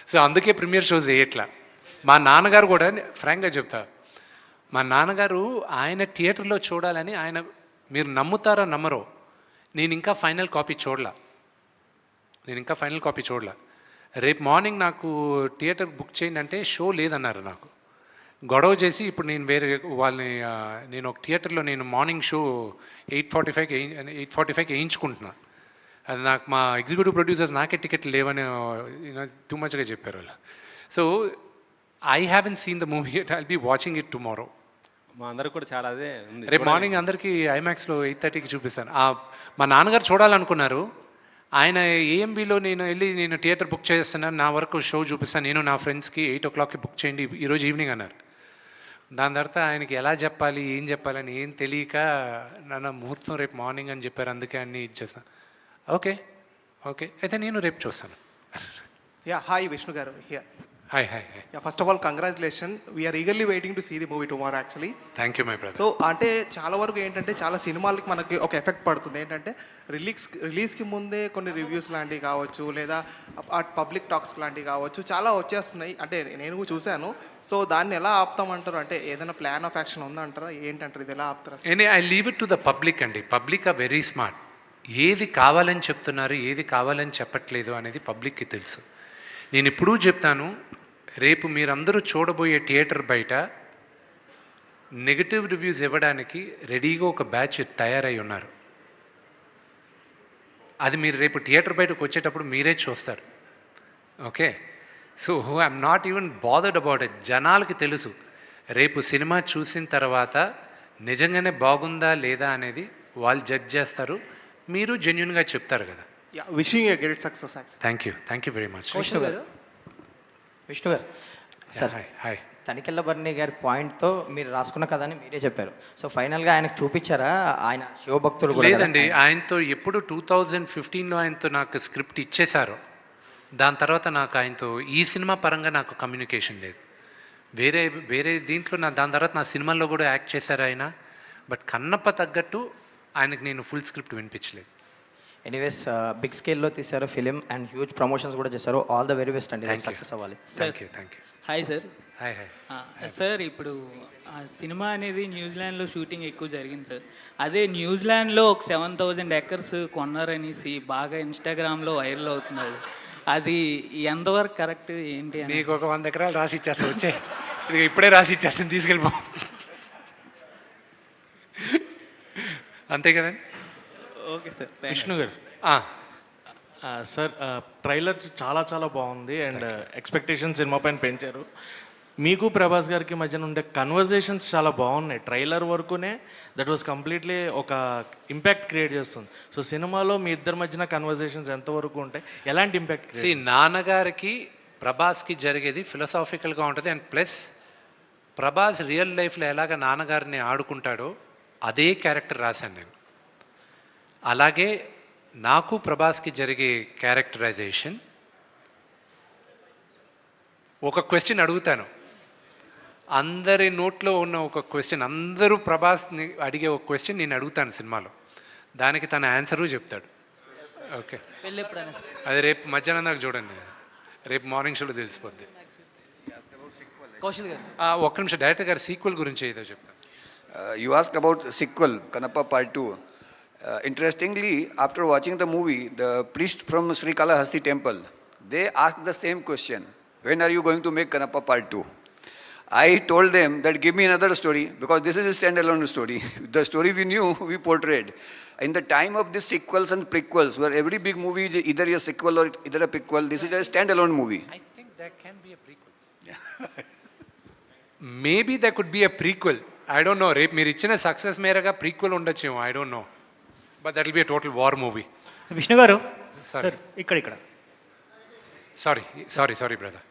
B: సో అందుకే ప్రీమియర్ షోస్ వేయట్లా. మా నాన్నగారు కూడా ఫ్రాంక్గా చెప్తా, మా నాన్నగారు ఆయన థియేటర్లో చూడాలని ఆయన, మీరు నమ్ముతారా నమ్మరో, నేను ఇంకా ఫైనల్ కాపీ చూడలా. రేపు మార్నింగ్ నాకు థియేటర్ బుక్ చేయండి అంటే షో లేదన్నారు. నాకు గొడవ చేసి ఇప్పుడు నేను వేరే వాళ్ళని, నేను ఒక థియేటర్లో నేను మార్నింగ్ షో 8:45కి వేయించుకుంటున్నా. అది నాకు మా ఎగ్జిక్యూటివ్ ప్రొడ్యూసర్స్ నాకే టికెట్లు లేవని టూ మచ్గా చెప్పారు వాళ్ళు. So I haven't seen the movie, I'll be watching it tomorrow.
G: మా అందరికి కూడా చాలా అదే ఉంది.
B: రేపు మార్నింగ్ అందరికీ ఐమాక్స్లో 8:30కి చూపిస్తాను. మా నాన్నగారు చూడాలనుకున్నారు. ఆయన ఏఎంబీలో నేను థియేటర్ బుక్ చేస్తున్నాను, నా వరకు షో చూపిస్తాను, నేను నా ఫ్రెండ్స్కి 8 o'clockకి బుక్ చేయండి ఈరోజు ఈవినింగ్ అన్నారు. దాని తర్వాత ఆయనకి ఎలా చెప్పాలి ఏం చెప్పాలని ఏం తెలియక నాన్న ముహూర్తం రేపు మార్నింగ్ అని చెప్పారు, అందుకే అన్నీ ఇచ్చేస్తాను. ఓకే అయితే నేను రేపు చూస్తాను.
T: హాయ్ విష్ణు గారు.
B: Hi.
T: First of all congratulation, we are eagerly waiting to see the movie tomorrow actually.
B: Thank you my brother.
T: So అంటే చాలా వరకు ఏంటంటే చాలా సినిమాలకి మనకి ఒక ఎఫెక్ట్ పడుతుంది. ఏంటంటే రిలీజ్కి ముందే కొన్ని రివ్యూస్ లాంటివి కావచ్చు, లేదా పబ్లిక్ టాక్స్ లాంటివి కావచ్చు, చాలా వచ్చేస్తున్నాయి. అంటే నేను చూశాను. సో దాన్ని ఎలా ఆపుతామంటారు? అంటే ఏదైనా ప్లాన్ ఆఫ్ యాక్షన్ ఉందంటారా, ఏంటంటారు, ఇది ఎలా ఆపుతారా?
B: I leave it to the public అండి. Public are very smart. ఏది కావాలని చెప్తున్నారు, ఏది కావాలని చెప్పట్లేదు అనేది పబ్లిక్కి తెలుసు. నేను ఇప్పుడు చెప్తాను, రేపు మీరందరూ చూడబోయే థియేటర్ బయట నెగటివ్ రివ్యూస్ ఇవ్వడానికి రెడీగా ఒక బ్యాచ్ తయారై ఉన్నారు. అది మీరు రేపు థియేటర్ బయటకు వచ్చేటప్పుడు మీరే చూస్తారు. Okay, so I'm not even bothered about it. జనాలకి తెలుసు రేపు సినిమా చూసిన తర్వాత నిజంగానే బాగుందా లేదా అనేది వాళ్ళు జడ్జ్ చేస్తారు. మీరు జెన్యున్గా చెప్తారు కదా.
T: Wishing a great success.
B: Thank you very much.
U: Vishnu గారు సార్,
B: హాయ్.
U: తనికెళ్ళ బర్ని గారి పాయింట్తో మీరు రాసుకున్న కథని మీరే చెప్పారు. సో ఫైనల్గా ఆయనకు చూపించారా? ఆయన శివభక్తుడు కూడా
B: లేదండి, ఆయనతో ఎప్పుడు 2015లో ఆయనతో నాకు స్క్రిప్ట్ ఇచ్చేశారు. దాని తర్వాత నాకు ఆయనతో ఈ సినిమా పరంగా నాకు కమ్యూనికేషన్ లేదు. వేరే దీంట్లో దాని తర్వాత నా సినిమాల్లో కూడా యాక్ట్ చేశారు ఆయన. బట్ కన్నప్ప తగ్గట్టు ఆయనకు నేను ఫుల్ స్క్రిప్ట్ వినిపించలేదు.
U: ఎనీవేస్ బిగ్ స్కేల్లో తీశారు ఫిలిం అండ్ హ్యూజ్ ప్రమోషన్స్ కూడా చేశారు. ఆల్ ద వెరీ బెస్ట్ అండి, సక్సెస్ అవ్వాలి.
B: Thank you.
V: Hi sir.
B: Hi.
V: Sir, ఇప్పుడు సినిమా అనేది న్యూజిలాండ్లో షూటింగ్ ఎక్కువ జరిగింది సార్. అదే న్యూజిలాండ్లో ఒక 7,000 acres కొన్నారనేసి బాగా ఇన్స్టాగ్రామ్లో వైరల్ అవుతున్నారు. అది ఎంతవరకు కరెక్ట్ ఏంటి అని
B: నీకు ఒక 100 ఎకరాలు రాసి ఇచ్చేస్తా వచ్చే, ఇది ఇప్పుడే రాసి ఇచ్చేస్తాను, తీసుకెళ్ళిపో. అంతే కదండి.
V: Okay sir.
A: విష్ణు గారు సార్, ట్రైలర్ చాలా చాలా బాగుంది అండ్ ఎక్స్పెక్టేషన్ సినిమా పైన పెంచారు. మీకు ప్రభాస్ గారికి మధ్యన ఉండే కన్వర్జేషన్స్ చాలా బాగున్నాయి. ట్రైలర్ వరకునే దట్ వాజ్ కంప్లీట్లీ ఒక ఇంపాక్ట్ క్రియేట్ చేస్తుంది. సో సినిమాలో మీ ఇద్దరి మధ్యన కన్వర్జేషన్స్ ఎంతవరకు ఉంటాయి, ఎలాంటి ఇంపాక్ట్?
B: నాన్నగారికి ప్రభాస్కి జరిగేది ఫిలసాఫికల్గా ఉంటుంది. అండ్ ప్లస్ ప్రభాస్ రియల్ లైఫ్లో ఎలాగ నాన్నగారిని ఆడుకుంటాడో అదే క్యారెక్టర్ రాశాను నేను. అలాగే నాకు ప్రభాస్కి జరిగే క్యారెక్టరైజేషన్, ఒక క్వశ్చన్ అడుగుతాను, అందరి నోట్లో ఉన్న ఒక క్వశ్చన్, అందరూ ప్రభాస్ని అడిగే ఒక క్వశ్చన్ నేను అడుగుతాను సినిమాలో, దానికి తన ఆన్సరు చెప్తాడు. ఓకే, అది రేపు మధ్యాహ్నం దాకా చూడండి, రేపు మార్నింగ్ షోలో తెలిసిపోద్ది. ఒక్క నిమిషం, డైరెక్టర్ గారు సీక్వెల్ గురించి ఏదో చెప్తాను.
L: You asked about sequel, Kannappa Part 2. Interestingly, after watching the movie, the priest from Srikalahasti temple, they asked the same question. When are you going to make Kannappa Part 2? I told them that give me another story, because this is a standalone story. The story we knew, we portrayed. In the time of these sequels and prequels, where every big movie is either a sequel or either a prequel, this is a standalone movie.
B: I think there can be a prequel. Maybe there could be a prequel. I don't know. రేపు మీరు ఇచ్చిన సక్సెస్ మేరగా ప్రీక్వెల్ ఉండొచ్చేమో, I don't no, but that will be a total war movie.
D: Vishnu గారు
B: సార్,
D: ఇక్కడ
B: సారీ బ్రదర్.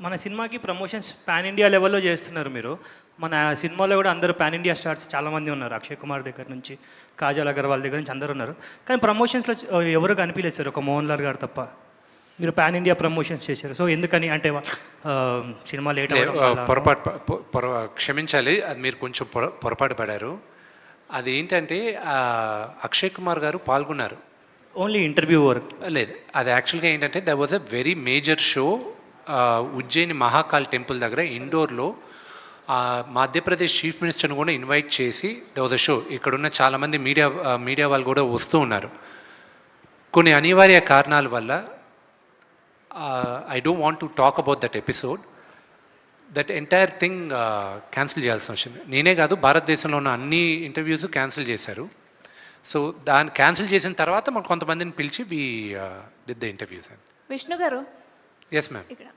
D: మన సినిమాకి ప్రమోషన్స్ పాన్ ఇండియా లెవెల్లో చేస్తున్నారు మీరు. మన సినిమాలో కూడా అందరూ పాన్ ఇండియా స్టార్స్ చాలామంది ఉన్నారు. అక్షయ్ కుమార్ దగ్గర నుంచి, కాజల్ అగర్వాల్ దగ్గర నుంచి అందరూ ఉన్నారు. కానీ ప్రమోషన్స్లో ఎవరు కనిపించలేదు సార్, ఒక మోహన్ లాల్ గారు తప్ప. మీరు పాన్ ఇండియా ప్రమోషన్స్ చేశారు, సో ఎందుకని? అంటే సినిమా లేట్
B: క్షమించాలి, అది మీరు కొంచెం పొరపాటు పడారు. అది ఏంటంటే అక్షయ్ కుమార్ గారు పాల్గొన్నారు,
D: ఓన్లీ ఇంటర్వ్యూ వర్క్
B: లేదు. అది యాక్చువల్గా ఏంటంటే there was a very major show Ujjaini Mahakal temple దగ్గర ఇండోర్లో. మధ్యప్రదేశ్ చీఫ్ మినిస్టర్ని కూడా ఇన్వైట్ చేసి దర్ వాజ్ అ షో. ఇక్కడున్న చాలామంది మీడియా వాళ్ళు కూడా వస్తూ ఉన్నారు. కొన్ని అనివార్య కారణాల వల్ల I don't want to talk about that episode. That entire thing cancel చేయాల్సి వచ్చింది. నేనే కాదు, భారతదేశంలో ఉన్న అన్ని ఇంటర్వ్యూస్ క్యాన్సిల్ చేశారు. సో దాన్ని క్యాన్సిల్ చేసిన తర్వాత మాకు కొంతమందిని పిలిచి we did the interviews.
W: Vishnu గారు,
B: ఎస్ మ్యామ్.
W: ఇక్కడ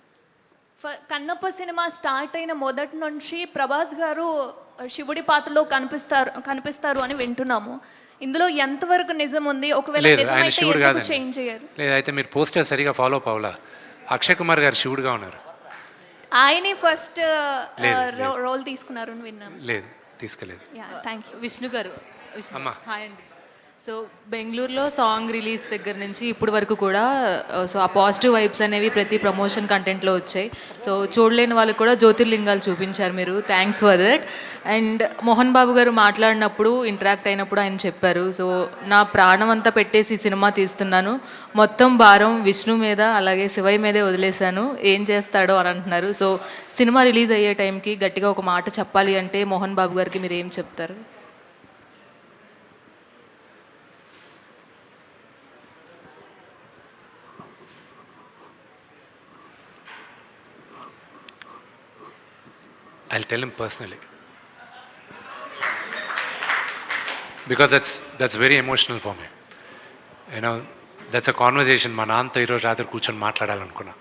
W: కన్నప్ప సినిమా స్టార్ట్ అయిన మొదటి నుంచి ప్రభాస్ గారు శివుడి పాత్రలో కనిపిస్తారు అని వింటున్నాము. ఇందులో ఎంతవరకు నిజం ఉంది? ఒకవేళ
B: ఆయన శివుడు కాదు,
W: చేంజ్ చేయరు.
B: లేదైతే మీరు పోస్టర్ సరిగా ఫాలో అవ్వాలా. అక్షయ్ కుమార్ గారు శివుడుగా ఉన్నారు.
W: ఆయనే ఫస్ట్ రోల్ తీసుకున్నారు అని విన్నాం.
B: లేదు, తీసుకోలేదు.
W: Thank you.
X: విష్ణు గారు,
B: అమ్మా.
X: హాయ్ అండి. సో బెంగళూరులో సాంగ్ రిలీజ్ దగ్గర నుంచి ఇప్పటి వరకు కూడా సో ఆ పాజిటివ్ వైబ్స్ అనేవి ప్రతి ప్రమోషన్ కంటెంట్లో వచ్చాయి. సో చూడలేని వాళ్ళకి కూడా జ్యోతిర్లింగాలు చూపించారు మీరు, thanks for that. And Mohan Babu గారు మాట్లాడినప్పుడు, ఇంటరాక్ట్ అయినప్పుడు ఆయన చెప్పారు, సో నా ప్రాణం అంతా పెట్టేసి సినిమా తీస్తున్నాను, మొత్తం భారం విష్ణు మీద అలాగే శివయ్య మీదే వదిలేశాను, ఏం చేస్తాడో అని అంటున్నారు. సో సినిమా రిలీజ్ అయ్యే టైంకి గట్టిగా ఒక మాట చెప్పాలి అంటే మోహన్ బాబు గారికి మీరు ఏం చెప్తారు?
B: I'll tell him personally, because that's very emotional for me. You know, that's a conversation మా నాన్నతో ఈరోజు రాత్రి కూర్చొని మాట్లాడాలనుకున్నా.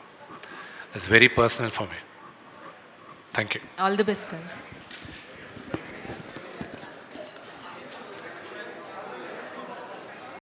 B: It's very personal for me. Thank you.
X: All the best.